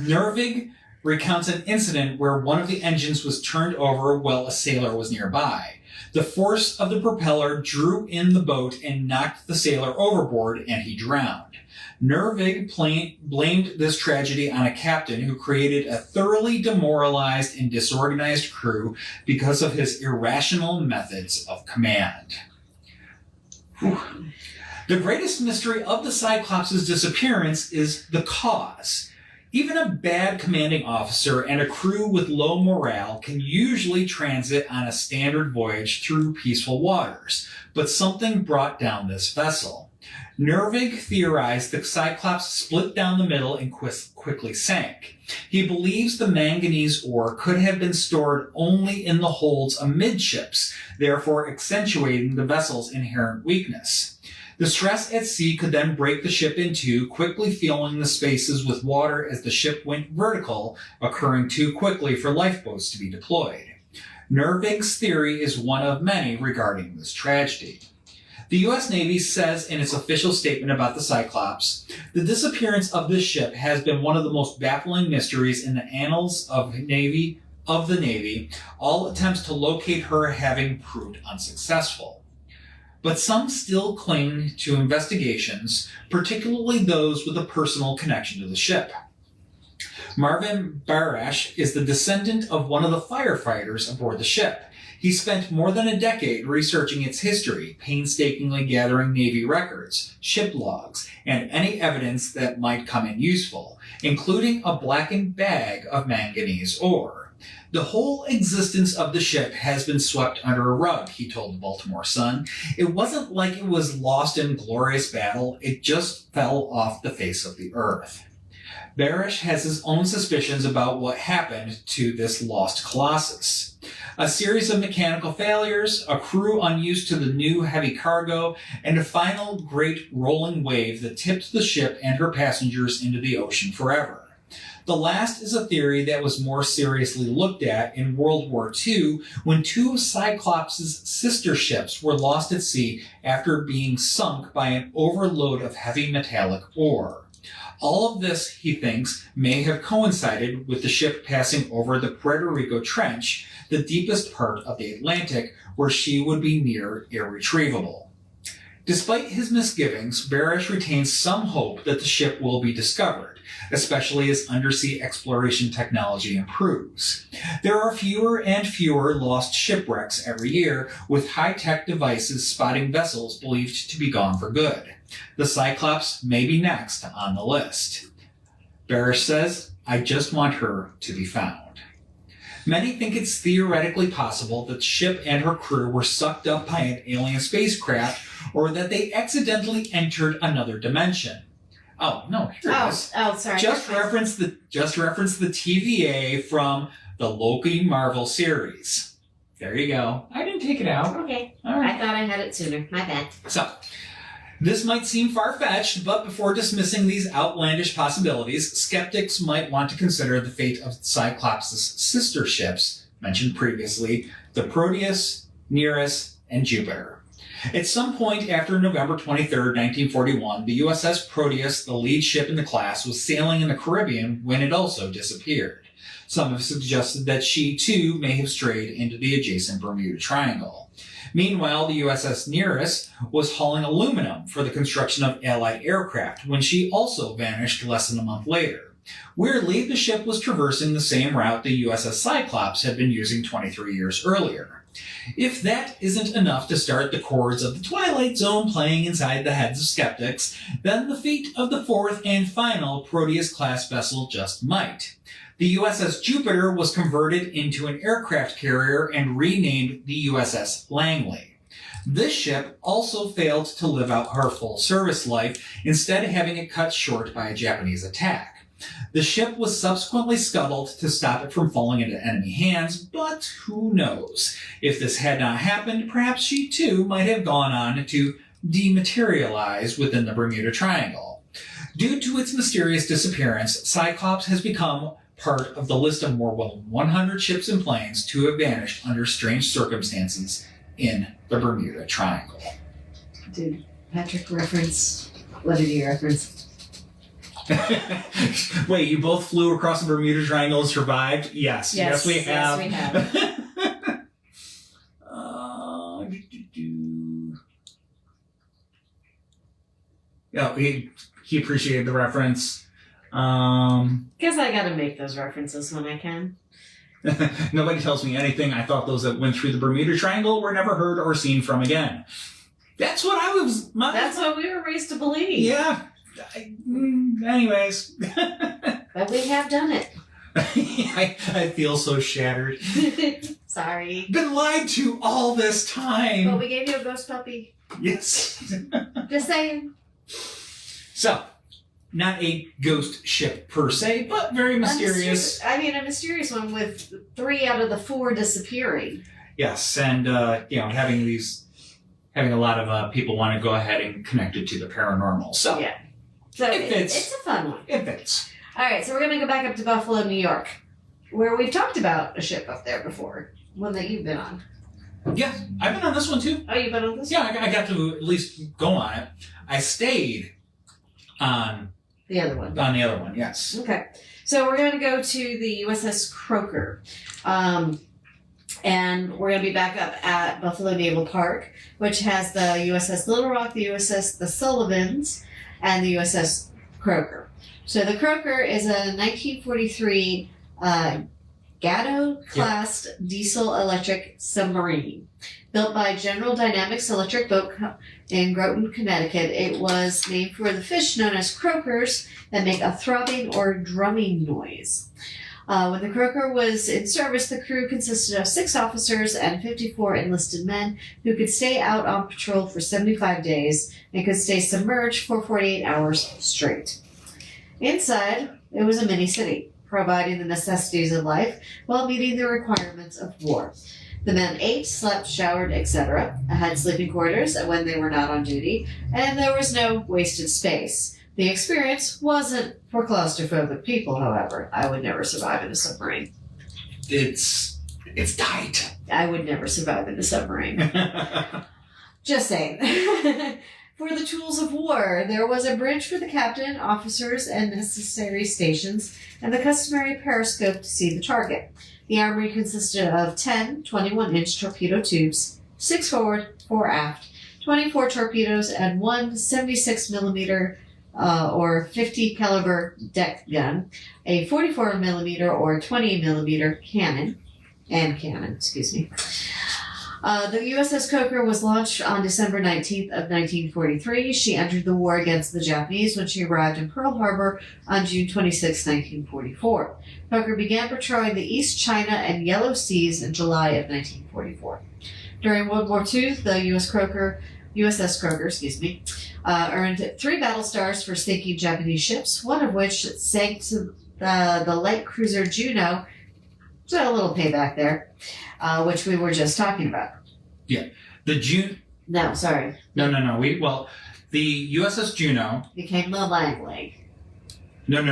Speaker 2: Nervig recounts an incident where one of the engines was turned over while a sailor was nearby. The force of the propeller drew in the boat and knocked the sailor overboard, and he drowned. Nervig blamed this tragedy on a captain who created a thoroughly demoralized and disorganized crew because of his irrational methods of command. Whew. The greatest mystery of the Cyclops' disappearance is the cause. Even a bad commanding officer and a crew with low morale can usually transit on a standard voyage through peaceful waters, but something brought down this vessel. Nervig theorized the Cyclops split down the middle and quickly sank. He believes the manganese ore could have been stored only in the holds amidships, therefore accentuating the vessel's inherent weakness. The stress at sea could then break the ship in two, quickly filling the spaces with water as the ship went vertical, occurring too quickly for lifeboats to be deployed. Nervig's theory is one of many regarding this tragedy. The U.S. Navy says in its official statement about the Cyclops, the disappearance of this ship has been one of the most baffling mysteries in the annals of the Navy, all attempts to locate her having proved unsuccessful. But some still cling to investigations, particularly those with a personal connection to the ship. Marvin Barash is the descendant of one of the firefighters aboard the ship. He spent more than a decade researching its history, painstakingly gathering Navy records, ship logs, and any evidence that might come in useful, including a blackened bag of manganese ore. The whole existence of the ship has been swept under a rug, he told the Baltimore Sun. It wasn't like it was lost in glorious battle, it just fell off the face of the earth. Barash has his own suspicions about what happened to this lost colossus. A series of mechanical failures, a crew unused to the new heavy cargo, and a final great rolling wave that tipped the ship and her passengers into the ocean forever. The last is a theory that was more seriously looked at in World War II when two of Cyclops' sister ships were lost at sea after being sunk by an overload of heavy metallic ore. All of this, he thinks, may have coincided with the ship passing over the Puerto Rico Trench, the deepest part of the Atlantic, where she would be near irretrievable. Despite his misgivings, Barish retains some hope that the ship will be discovered, especially as undersea exploration technology improves. There are fewer and fewer lost shipwrecks every year, with high-tech devices spotting vessels believed to be gone for good. The Cyclops may be next on the list. Barish says, "I just want her to be found." Many think it's theoretically possible that the ship and her crew were sucked up by an alien spacecraft, or that they accidentally entered another dimension. Oh, no, here it is.
Speaker 1: Oh, sorry.
Speaker 2: Just reference the TVA from the Loki Marvel series. There you go. I didn't take it out.
Speaker 1: Okay.
Speaker 2: All right.
Speaker 1: I thought I had it sooner. My bad.
Speaker 2: So, this might seem far-fetched, but before dismissing these outlandish possibilities, skeptics might want to consider the fate of Cyclops' sister ships, mentioned previously, the Proteus, Nereus, and Jupiter. At some point after November 23, 1941, the USS Proteus, the lead ship in the class, was sailing in the Caribbean when it also disappeared. Some have suggested that she, too, may have strayed into the adjacent Bermuda Triangle. Meanwhile, the USS Nereus was hauling aluminum for the construction of Allied aircraft when she also vanished less than a month later. Weirdly, the ship was traversing the same route the USS Cyclops had been using 23 years earlier. If that isn't enough to start the chords of the Twilight Zone playing inside the heads of skeptics, then the fate of the fourth and final Proteus-class vessel just might. The USS Jupiter was converted into an aircraft carrier and renamed the USS Langley. This ship also failed to live out her full service life, instead having it cut short by a Japanese attack. The ship was subsequently scuttled to stop it from falling into enemy hands, but who knows? If this had not happened, perhaps she too might have gone on to dematerialize within the Bermuda Triangle. Due to its mysterious disappearance, Cyclops has become part of the list of more than 100 ships and planes to have vanished under strange circumstances in the Bermuda Triangle.
Speaker 1: Did Patrick reference? What did he reference?
Speaker 2: Wait, you both flew across the Bermuda Triangle and survived? Yes. Yes, we have.
Speaker 1: Yes, we have.
Speaker 2: Yeah, he appreciated the reference.
Speaker 1: Guess I gotta make those references when I can.
Speaker 2: Nobody tells me anything. I thought those that went through the Bermuda Triangle were never heard or seen from again. That's what I was...
Speaker 1: That's what we were raised to believe.
Speaker 2: Yeah. Anyways.
Speaker 1: But we have done it.
Speaker 2: I feel so shattered.
Speaker 1: Sorry.
Speaker 2: Been lied to all this time.
Speaker 1: But we gave you a ghost puppy.
Speaker 2: Yes.
Speaker 1: Just saying.
Speaker 2: So, not a ghost ship per se, but very mysterious.
Speaker 1: A mysterious one with 3 out of the 4 disappearing.
Speaker 2: Yes, and having a lot of people want to go ahead and connect it to the paranormal. So
Speaker 1: yeah, so it's a fun one.
Speaker 2: It fits.
Speaker 1: All right, so we're gonna go back up to Buffalo, New York, where we've talked about a ship up there before, one that you've been on.
Speaker 2: Yeah, I've been on this one too.
Speaker 1: Oh, you've been on this?
Speaker 2: Yeah, I got to at least go on it. I stayed on
Speaker 1: the other one.
Speaker 2: On the other one, yes.
Speaker 1: Okay, so we're going to go to the USS Croaker, and we're going to be back up at Buffalo Naval Park, which has the USS Little Rock, the USS the Sullivans, and the USS Croaker. So the Croaker is a 1943 Gatto-class diesel-electric submarine. Built by General Dynamics Electric Boat in Groton, Connecticut, it was named for the fish known as croakers that make a throbbing or drumming noise. When the Croaker was in service, the crew consisted of 6 officers and 54 enlisted men who could stay out on patrol for 75 days and could stay submerged for 48 hours straight. Inside, it was a mini city, providing the necessities of life while meeting the requirements of war. The men ate, slept, showered, etc., had sleeping quarters when they were not on duty, and there was no wasted space. The experience wasn't for claustrophobic people, however. I would never survive in a submarine.
Speaker 2: It's tight.
Speaker 1: I would never survive in a submarine. Just saying. For the tools of war, there was a bridge for the captain, officers, and necessary stations, and the customary periscope to see the target. The armory consisted of 10 21-inch torpedo tubes, 6 forward, 4 aft, 24 torpedoes, and one 76mm or 50 caliber deck gun, a 44mm or 20mm cannon. The USS Croaker was launched on December 19th of 1943. She entered the war against the Japanese when she arrived in Pearl Harbor on June 26, 1944. Croaker began patrolling the East China and Yellow Seas in July of 1944. During World War II, the USS Croaker, earned 3 battle stars for sinking Japanese ships, one of which sank to the light cruiser Juno. So a little payback there, which we were just talking about.
Speaker 2: Yeah.
Speaker 1: No.
Speaker 2: The USS Juno
Speaker 1: became the Langley.
Speaker 2: No,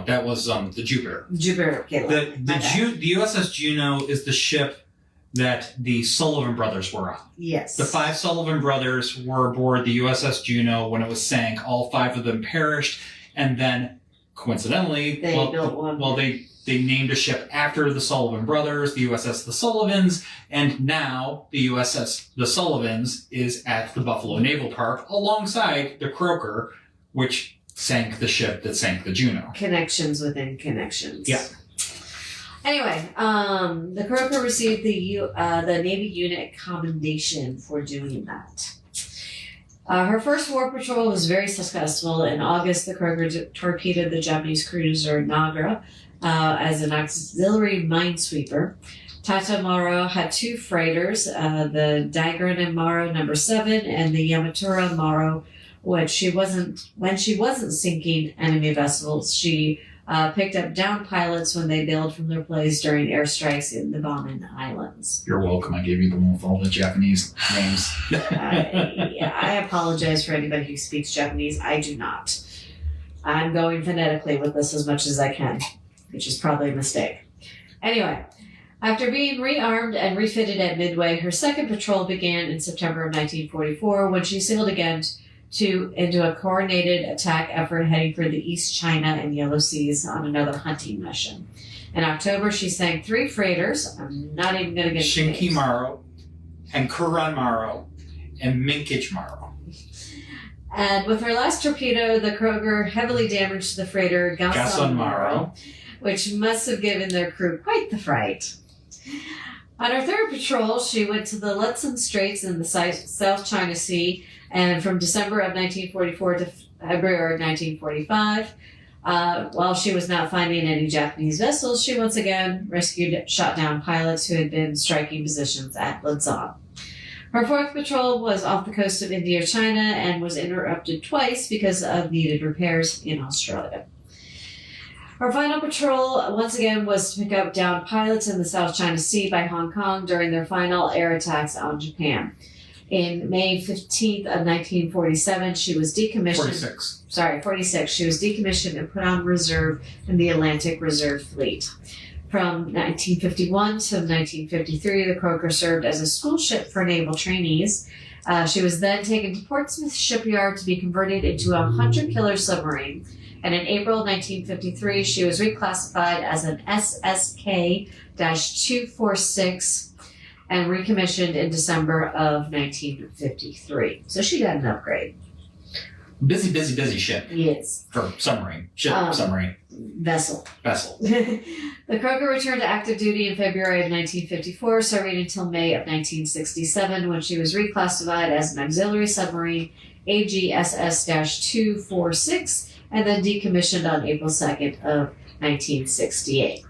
Speaker 2: that was the Jupiter.
Speaker 1: Jupiter. Okay,
Speaker 2: the USS Juno is the ship that the Sullivan brothers were on.
Speaker 1: Yes.
Speaker 2: The 5 Sullivan brothers were aboard the USS Juno when it was sank. All 5 of them perished, and then coincidentally,
Speaker 1: they built one.
Speaker 2: Well, they named a ship after the Sullivan brothers, the USS the Sullivans, and now the USS the Sullivans is at the Buffalo Naval Park alongside the Croaker, which sank the ship that sank the Juno.
Speaker 1: Connections within connections.
Speaker 2: Yeah.
Speaker 1: Anyway, the Croaker received the Navy Unit Commendation for doing that. Her first war patrol was very successful. In August, the Croaker torpedoed the Japanese cruiser Nagra as an auxiliary minesweeper. Tata Maro had 2 freighters, the Daigran Maro No. 7 and the Yamatura Maro, when she wasn't sinking enemy vessels. She picked up downed pilots when they bailed from their place during airstrikes in the Bonin Islands.
Speaker 2: You're welcome. I gave you the one with all the Japanese names.
Speaker 1: I apologize for anybody who speaks Japanese. I do not. I'm going phonetically with this as much as I can, which is probably a mistake. Anyway, after being rearmed and refitted at Midway, her second patrol began in September of 1944 when she sailed again into a coordinated attack effort heading for the East China and Yellow Seas on another hunting mission. In October, she sank 3 freighters. I'm not even going to get into
Speaker 2: Shinki
Speaker 1: names.
Speaker 2: Maro and Caron Maro and Minkage Maro.
Speaker 1: And with her last torpedo, the Croaker heavily damaged the freighter Gasan Maro, which must have given their crew quite the fright. On her third patrol, she went to the Lutsen Straits in the South China Sea, and from December of 1944 to February of 1945, while she was not finding any Japanese vessels, she once again rescued shot-down pilots who had been striking positions at Luzon. Her fourth patrol was off the coast of Indochina and was interrupted twice because of needed repairs in Australia. Her final patrol, once again, was to pick up downed pilots in the South China Sea by Hong Kong during their final air attacks on Japan. In May 15th of 1947, she was decommissioned. 46. She was decommissioned and put on reserve in the Atlantic Reserve Fleet. From 1951 to 1953, the Croaker served as a school ship for naval trainees. She was then taken to Portsmouth Shipyard to be converted into a hunter-killer submarine. And in April 1953, she was reclassified as an SSK-246 and recommissioned in December of 1953. So she got an upgrade.
Speaker 2: Busy ship.
Speaker 1: Yes.
Speaker 2: For submarine. Submarine.
Speaker 1: Vessel. The Croaker returned to active duty in February of 1954, serving until May of 1967 when she was reclassified as an auxiliary submarine, AGSS-246, and then decommissioned on April 2nd of 1968.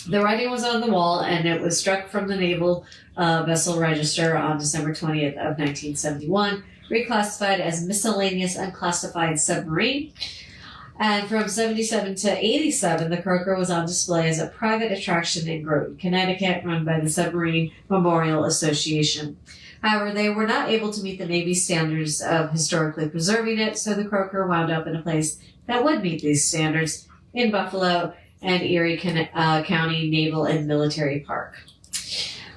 Speaker 1: The writing was on the wall, and it was struck from the Naval Vessel Register on December 20th of 1971, reclassified as miscellaneous unclassified submarine. And from 77 to 87, the Croaker was on display as a private attraction in Groton, Connecticut, run by the Submarine Memorial Association. However, they were not able to meet the Navy's standards of historically preserving it, so the Croaker wound up in a place that would meet these standards in Buffalo and Erie County Naval and Military Park.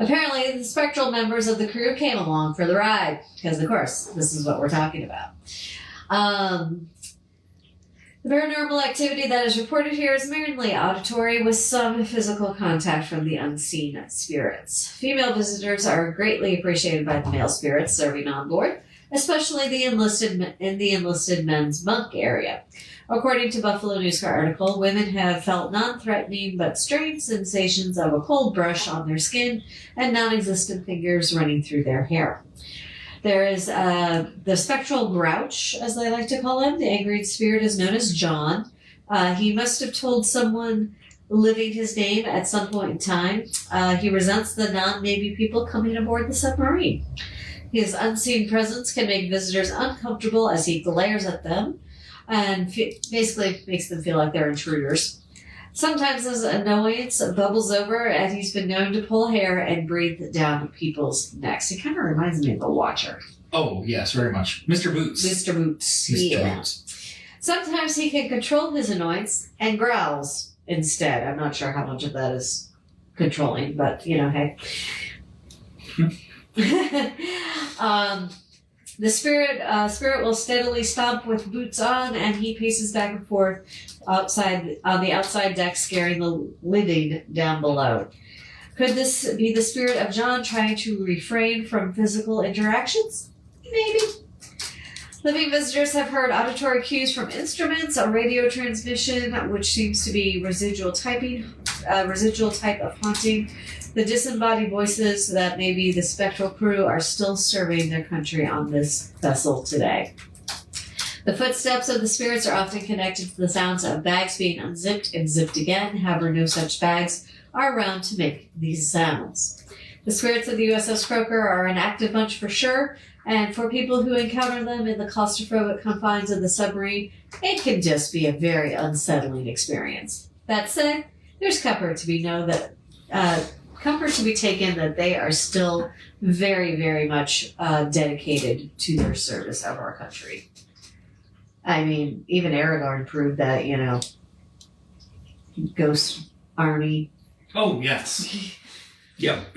Speaker 1: Apparently, the spectral members of the crew came along for the ride, because, of course, this is what we're talking about. The paranormal activity that is reported here is mainly auditory, with some physical contact from the unseen spirits. Female visitors are greatly appreciated by the male spirits serving on board, especially in the enlisted men's bunk area. According to Buffalo News Car article, women have felt non-threatening but strange sensations of a cold brush on their skin and non-existent fingers running through their hair. There is the spectral grouch, as they like to call him. The angry spirit is known as John. He must have told someone living his name at some point in time. He resents the non-Navy people coming aboard the submarine. His unseen presence can make visitors uncomfortable as he glares at them and basically makes them feel like they're intruders. Sometimes his annoyance bubbles over, and he's been known to pull hair and breathe down people's necks. He kind of reminds me of a Watcher.
Speaker 2: Oh, yes, very much. Mr. Boots.
Speaker 1: Mr. Boots.
Speaker 2: Mr. Boots.
Speaker 1: Sometimes he can control his annoyance and growls instead. I'm not sure how much of that is controlling, but, hey. The spirit will steadily stomp with boots on, and he paces back and forth outside on the outside deck, scaring the living down below. Could this be the spirit of John trying to refrain from physical interactions? Maybe. Living visitors have heard auditory cues from instruments, a radio transmission, which seems to be residual type of haunting. The disembodied voices that maybe the spectral crew are still serving their country on this vessel today. The footsteps of the spirits are often connected to the sounds of bags being unzipped and zipped again. However, no such bags are around to make these sounds. The spirits of the USS Croaker are an active bunch for sure, and for people who encounter them in the claustrophobic confines of the submarine, it can just be a very unsettling experience. That said, there's comfort to be taken that they are still very, very much dedicated to their service of our country. I mean, even Aragorn proved that, Ghost Army.
Speaker 2: Oh, yes. Yep.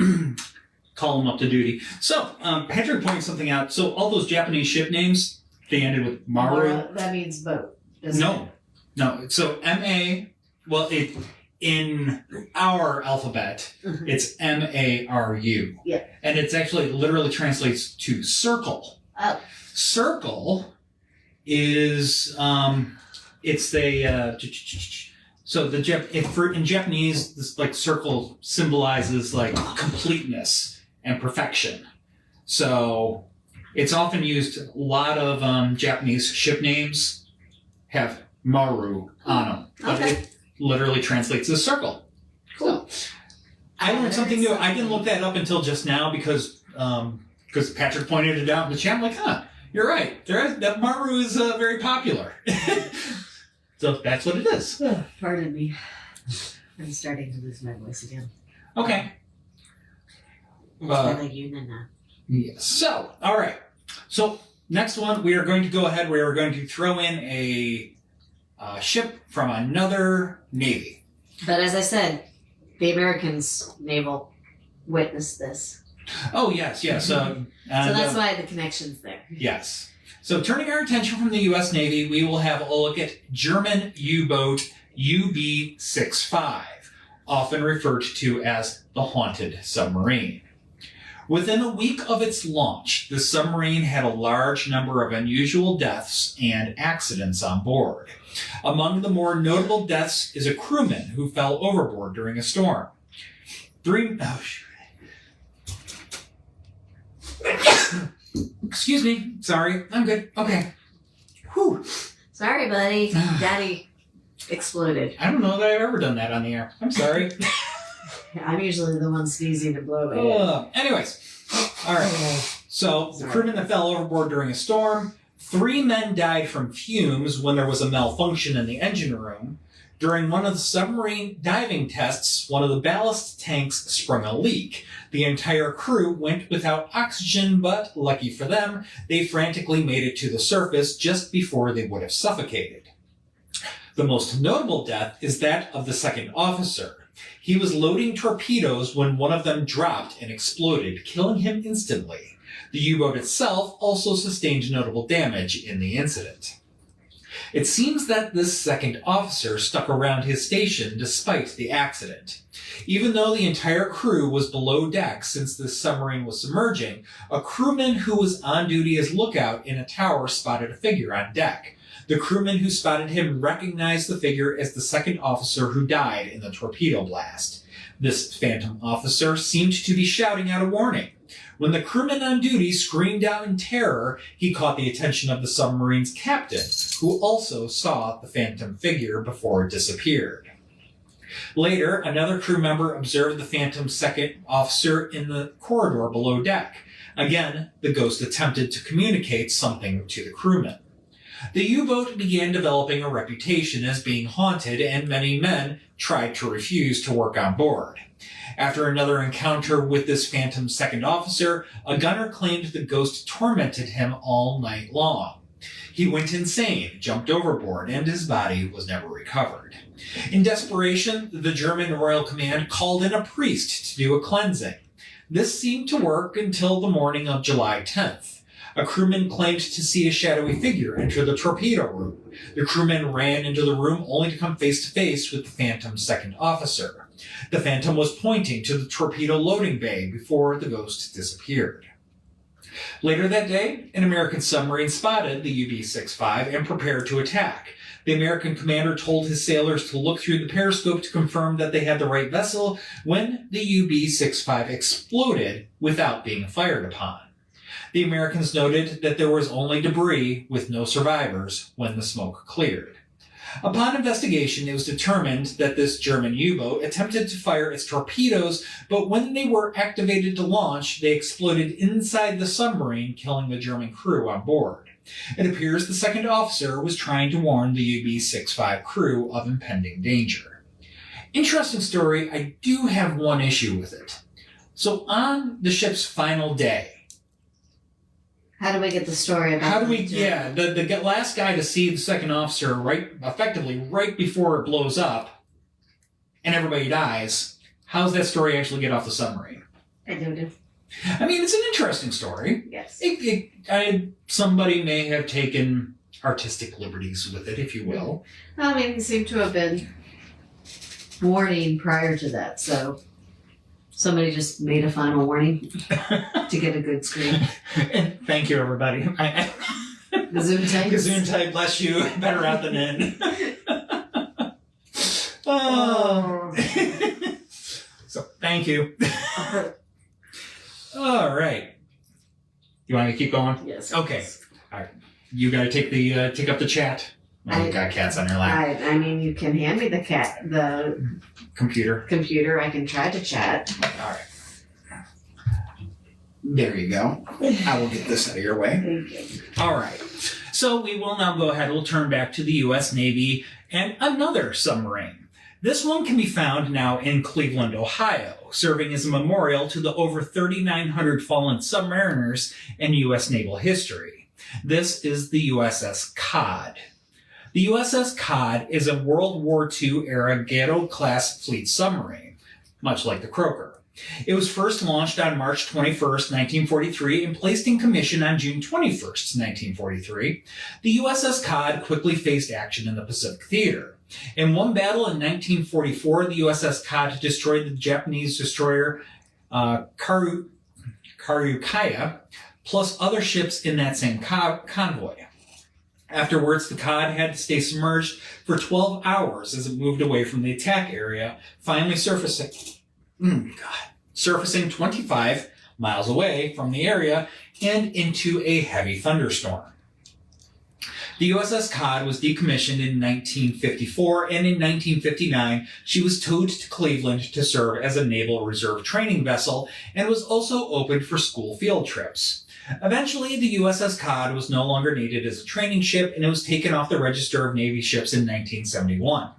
Speaker 2: Call them up to duty. So, Patrick pointed something out. So, all those Japanese ship names, they ended with Maru.
Speaker 1: That means boat,
Speaker 2: No. So, in our alphabet, it's M-A-R-U.
Speaker 1: Yeah.
Speaker 2: And it's actually literally translates to circle.
Speaker 1: Oh.
Speaker 2: Circle is, it's the, so in Japanese, this circle symbolizes completeness and perfection. So it's often used, a lot of Japanese ship names have Maru on them. But it literally translates as circle. Cool. I learned something new. I didn't look that up until just now because Patrick pointed it out in the chat. I'm like, you're right. That Maru is very popular. So that's what it is.
Speaker 1: Pardon me. I'm starting to lose my voice again.
Speaker 2: Okay. Yes. So, all right. So, next one, we are going to go ahead. We are going to throw in a ship from another navy.
Speaker 1: But as I said, the Americans' naval witnessed this.
Speaker 2: Oh, yes.
Speaker 1: So that's why the connection's there.
Speaker 2: Yes. So turning our attention from the U.S. Navy, we will have a look at German U-boat UB-65, often referred to as the Haunted Submarine. Within a week of its launch, the submarine had a large number of unusual deaths and accidents on board. Among the more notable deaths is a crewman who fell overboard during a storm. Excuse me. Sorry. I'm good. Okay. Whew.
Speaker 1: Sorry, buddy. Daddy exploded.
Speaker 2: I don't know that I've ever done that on the air. I'm sorry.
Speaker 1: I'm usually the one sneezing and blowing.
Speaker 2: Anyways. All right. So, the crewman that fell overboard during a storm. 3 men died from fumes when there was a malfunction in the engine room. During one of the submarine diving tests, one of the ballast tanks sprung a leak. The entire crew went without oxygen, but lucky for them, they frantically made it to the surface just before they would have suffocated. The most notable death is that of the second officer. He was loading torpedoes when one of them dropped and exploded, killing him instantly. The U-boat itself also sustained notable damage in the incident. It seems that this second officer stuck around his station despite the accident. Even though the entire crew was below deck since the submarine was submerging, a crewman who was on duty as lookout in a tower spotted a figure on deck. The crewman who spotted him recognized the figure as the second officer who died in the torpedo blast. This phantom officer seemed to be shouting out a warning. When the crewman on duty screamed out in terror, he caught the attention of the submarine's captain, who also saw the phantom figure before it disappeared. Later, another crew member observed the phantom second officer in the corridor below deck. Again, the ghost attempted to communicate something to the crewman. The U-boat began developing a reputation as being haunted, and many men tried to refuse to work on board. After another encounter with this phantom second officer, a gunner claimed the ghost tormented him all night long. He went insane, jumped overboard, and his body was never recovered. In desperation, the German Royal Command called in a priest to do a cleansing. This seemed to work until the morning of July 10th. A crewman claimed to see a shadowy figure enter the torpedo room. The crewman ran into the room only to come face to face with the phantom second officer. The phantom was pointing to the torpedo loading bay before the ghost disappeared. Later that day, an American submarine spotted the UB-65 and prepared to attack. The American commander told his sailors to look through the periscope to confirm that they had the right vessel when the UB-65 exploded without being fired upon. The Americans noted that there was only debris with no survivors when the smoke cleared. Upon investigation, it was determined that this German U-boat attempted to fire its torpedoes, but when they were activated to launch, they exploded inside the submarine, killing the German crew on board. It appears the second officer was trying to warn the UB-65 crew of impending danger. Interesting story. I do have one issue with it. So on the ship's final day,
Speaker 1: how do we get the story about
Speaker 2: the last guy to see the second officer effectively right before it blows up and everybody dies, how does that story actually get off the submarine?
Speaker 1: I don't know.
Speaker 2: I mean, it's an interesting story.
Speaker 1: Yes.
Speaker 2: Somebody may have taken artistic liberties with it, if you will.
Speaker 1: I mean, it seemed to have been warning prior to that, so somebody just made a final warning to get a good screen.
Speaker 2: And thank you, everybody.
Speaker 1: Gesundheit.
Speaker 2: Gesundheit, bless you. Better out than in. Oh. So, thank you. All right. You want me to keep going?
Speaker 1: Yes.
Speaker 2: Okay. All right. You got to take up the chat. Oh, you got cats on your lap.
Speaker 1: I mean, you can hand me the computer. I can try to chat.
Speaker 2: All right. There you go. I will get this out of your way.
Speaker 1: Thank you.
Speaker 2: All right. So we will now go ahead. We'll turn back to the U.S. Navy and another submarine. This one can be found now in Cleveland, Ohio, serving as a memorial to the over 3,900 fallen submariners in U.S. naval history. This is the USS Cod. The USS Cod is a World War II era Gatto-class fleet submarine, much like the Croaker. It was first launched on March 21st, 1943, and placed in commission on June 21st, 1943. The USS Cod quickly faced action in the Pacific Theater. In one battle in 1944, the USS Cod destroyed the Japanese destroyer Karukaya, plus other ships in that same convoy. Afterwards, the Cod had to stay submerged for 12 hours as it moved away from the attack area, finally surfacing 25 miles away from the area and into a heavy thunderstorm. The USS Cod was decommissioned in 1954, and in 1959, she was towed to Cleveland to serve as a Naval Reserve training vessel and was also opened for school field trips. Eventually, the USS Cod was no longer needed as a training ship, and it was taken off the Register of Navy Ships in 1971.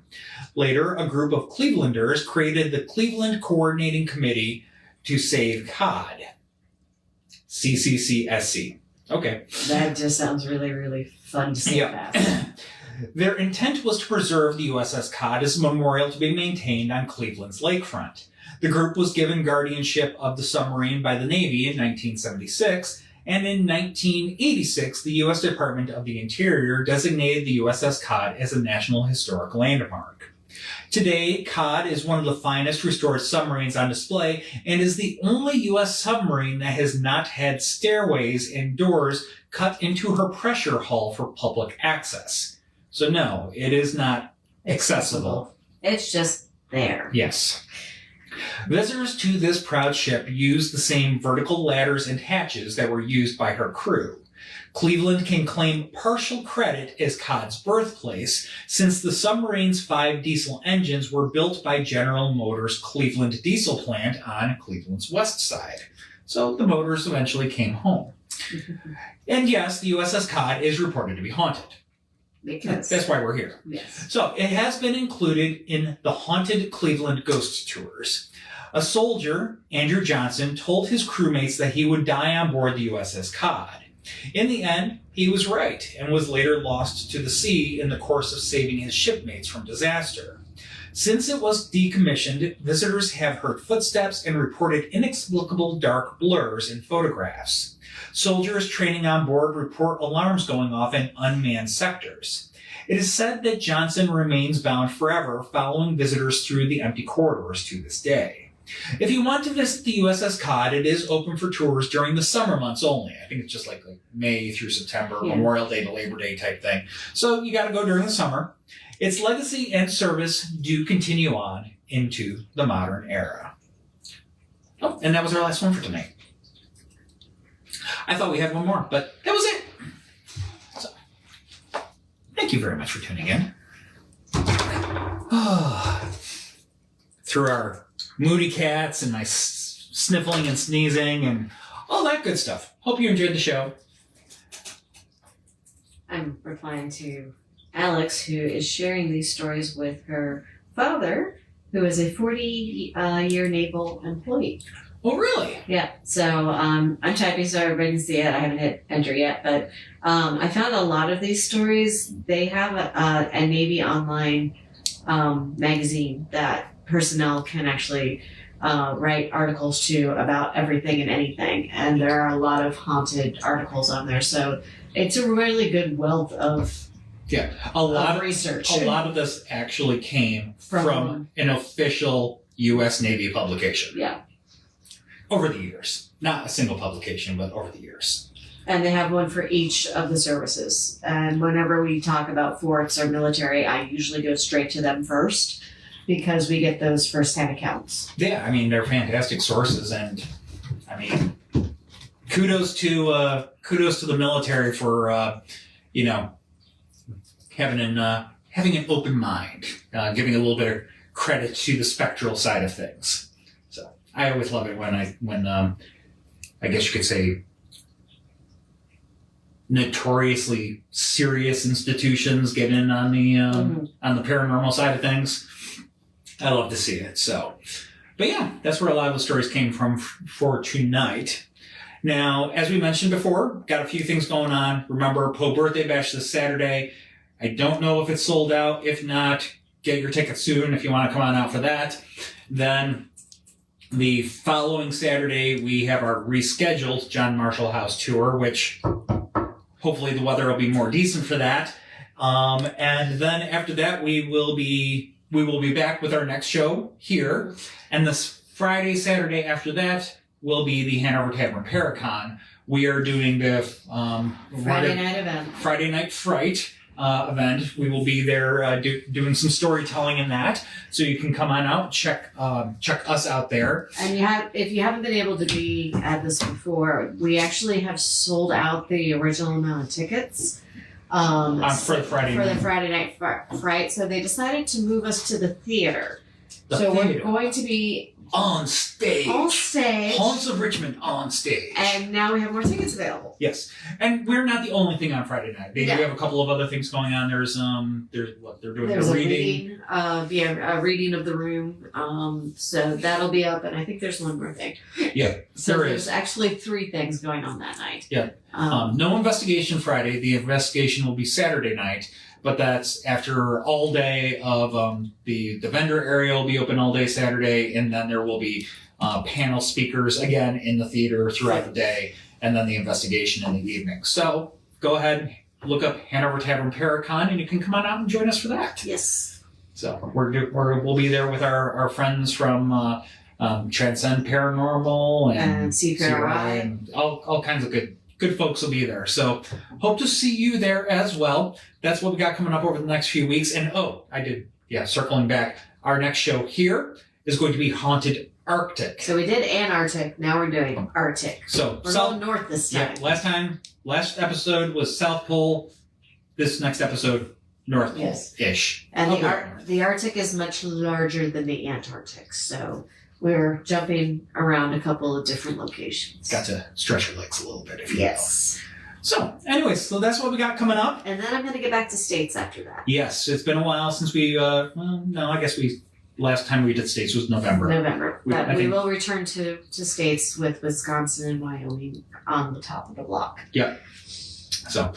Speaker 2: Later, a group of Clevelanders created the Cleveland Coordinating Committee to Save Cod. CCCSC. Okay.
Speaker 1: That just sounds really, really fun to say fast.
Speaker 2: Their intent was to preserve the USS Cod as a memorial to be maintained on Cleveland's lakefront. The group was given guardianship of the submarine by the Navy in 1976, and in 1986, the U.S. Department of the Interior designated the USS Cod as a National Historic Landmark. Today, Cod is one of the finest restored submarines on display and is the only U.S. submarine that has not had stairways and doors cut into her pressure hull for public access. So no, it is not accessible.
Speaker 1: It's just there.
Speaker 2: Yes. Visitors to this proud ship use the same vertical ladders and hatches that were used by her crew. Cleveland can claim partial credit as Cod's birthplace, since the submarine's 5 diesel engines were built by General Motors' Cleveland diesel plant on Cleveland's west side. So the motors eventually came home. And yes, the USS Cod is reported to be haunted.
Speaker 1: Because
Speaker 2: that's why we're here.
Speaker 1: Yes.
Speaker 2: So it has been included in the Haunted Cleveland Ghost Tours. A soldier, Andrew Johnson, told his crewmates that he would die on board the USS Cod. In the end, he was right and was later lost to the sea in the course of saving his shipmates from disaster. Since it was decommissioned, visitors have heard footsteps and reported inexplicable dark blurs in photographs. Soldiers training on board report alarms going off in unmanned sectors. It is said that Johnson remains bound forever, following visitors through the empty corridors to this day. If you want to visit the USS Cod, it is open for tours during the summer months only. I think it's just like May through September, Memorial Day to Labor Day type thing. So you got to go during the summer. Its legacy and service do continue on into the modern era. Oh, and that was our last one for tonight. I thought we had one more, but that was it. So, thank you very much for tuning in. Through our moody cats and my sniffling and sneezing and all that good stuff. Hope you enjoyed the show.
Speaker 1: I'm replying to Alex, who is sharing these stories with her father, who is a 40-year naval employee.
Speaker 2: Oh, really?
Speaker 1: Yeah. So I'm typing so everybody can see it. I haven't hit enter yet, but I found a lot of these stories. They have a Navy online magazine that personnel can actually write articles to about everything and anything. And there are a lot of haunted articles on there. So it's a really good wealth of research.
Speaker 2: A lot of this actually came from an official U.S. Navy publication.
Speaker 1: Yeah.
Speaker 2: Over the years. Not a single publication, but over the years.
Speaker 1: And they have one for each of the services. And whenever we talk about forts or military, I usually go straight to them first, because we get those first-hand accounts.
Speaker 2: Yeah, I mean, they're fantastic sources, and I mean, kudos to the military for having an open mind, giving a little bit of credit to the spectral side of things. So I always love it when I guess you could say, notoriously serious institutions get in on the paranormal side of things. I love to see it. So, but yeah, that's where a lot of the stories came from for tonight. Now, as we mentioned before, got a few things going on. Remember, Poe Birthday Bash this Saturday. I don't know if it's sold out. If not, get your tickets soon if you want to come on out for that. Then the following Saturday, we have our rescheduled John Marshall House tour, which hopefully the weather will be more decent for that. And then after that, we will be back with our next show here. And this Friday, Saturday after that will be the Hanover Tavern Paracon. We are doing the
Speaker 1: Friday night event.
Speaker 2: Friday Night Fright event. We will be there doing some storytelling in that. So you can come on out, check us out there. And
Speaker 1: if you haven't been able to be at this before, we actually have sold out the original amount of tickets.
Speaker 2: For the
Speaker 1: Friday night fright. So they decided to move us to the theater. We're going to be
Speaker 2: on stage. Haunts of Richmond on stage.
Speaker 1: And now we have more tickets available.
Speaker 2: Yes. And we're not the only thing on Friday night. They do have a couple of other things going on. There's a reading.
Speaker 1: A reading of The Room. So that'll be up, and I think there's one more thing.
Speaker 2: Yeah.
Speaker 1: So there's actually 3 things going on that night.
Speaker 2: Yeah. No investigation Friday. The investigation will be Saturday night. but that's after all day of the vendor area will be open all day Saturday, and then there will be panel speakers again in the theater throughout the day, and then the investigation in the evening. So go ahead, look up Hanover Tavern Paracon, and you can come on out and join us for that.
Speaker 1: Yes.
Speaker 2: So we'll be there with our friends from Transcend Paranormal and
Speaker 1: Secret Eye,
Speaker 2: and all kinds of good folks will be there. So hope to see you there as well. That's what we got coming up over the next few weeks. And circling back, our next show here is going to be Haunted Arctic.
Speaker 1: So we did Antarctic, now we're doing Arctic.
Speaker 2: So
Speaker 1: we're going north this time.
Speaker 2: Yeah, last episode was South Pole. This next episode, North Pole-ish.
Speaker 1: And the Arctic is much larger than the Antarctic, so we're jumping around a couple of different locations.
Speaker 2: Got to stretch your legs a little bit, if you
Speaker 1: Yes.
Speaker 2: will. So, anyways, so that's what we got coming up.
Speaker 1: And then I'm going to get back to States after that.
Speaker 2: Yes, it's been a while since we, last time we did States was November.
Speaker 1: We will return to States with Wisconsin and Wyoming on the top of the block.
Speaker 2: Yep. So,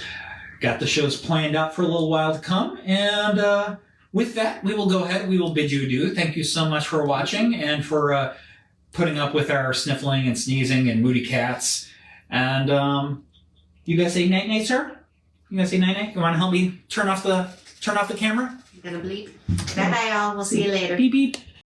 Speaker 2: got the shows planned out for a little while to come. And with that, we will go ahead. We will bid you adieu. Thank you so much for watching and for putting up with our sniffling and sneezing and moody cats. And you guys say night-night, sir? You guys say night-night? You want to help me turn off the camera?
Speaker 1: I'm going to bleep. Bye-bye, y'all. We'll see you later.
Speaker 2: Beep, beep.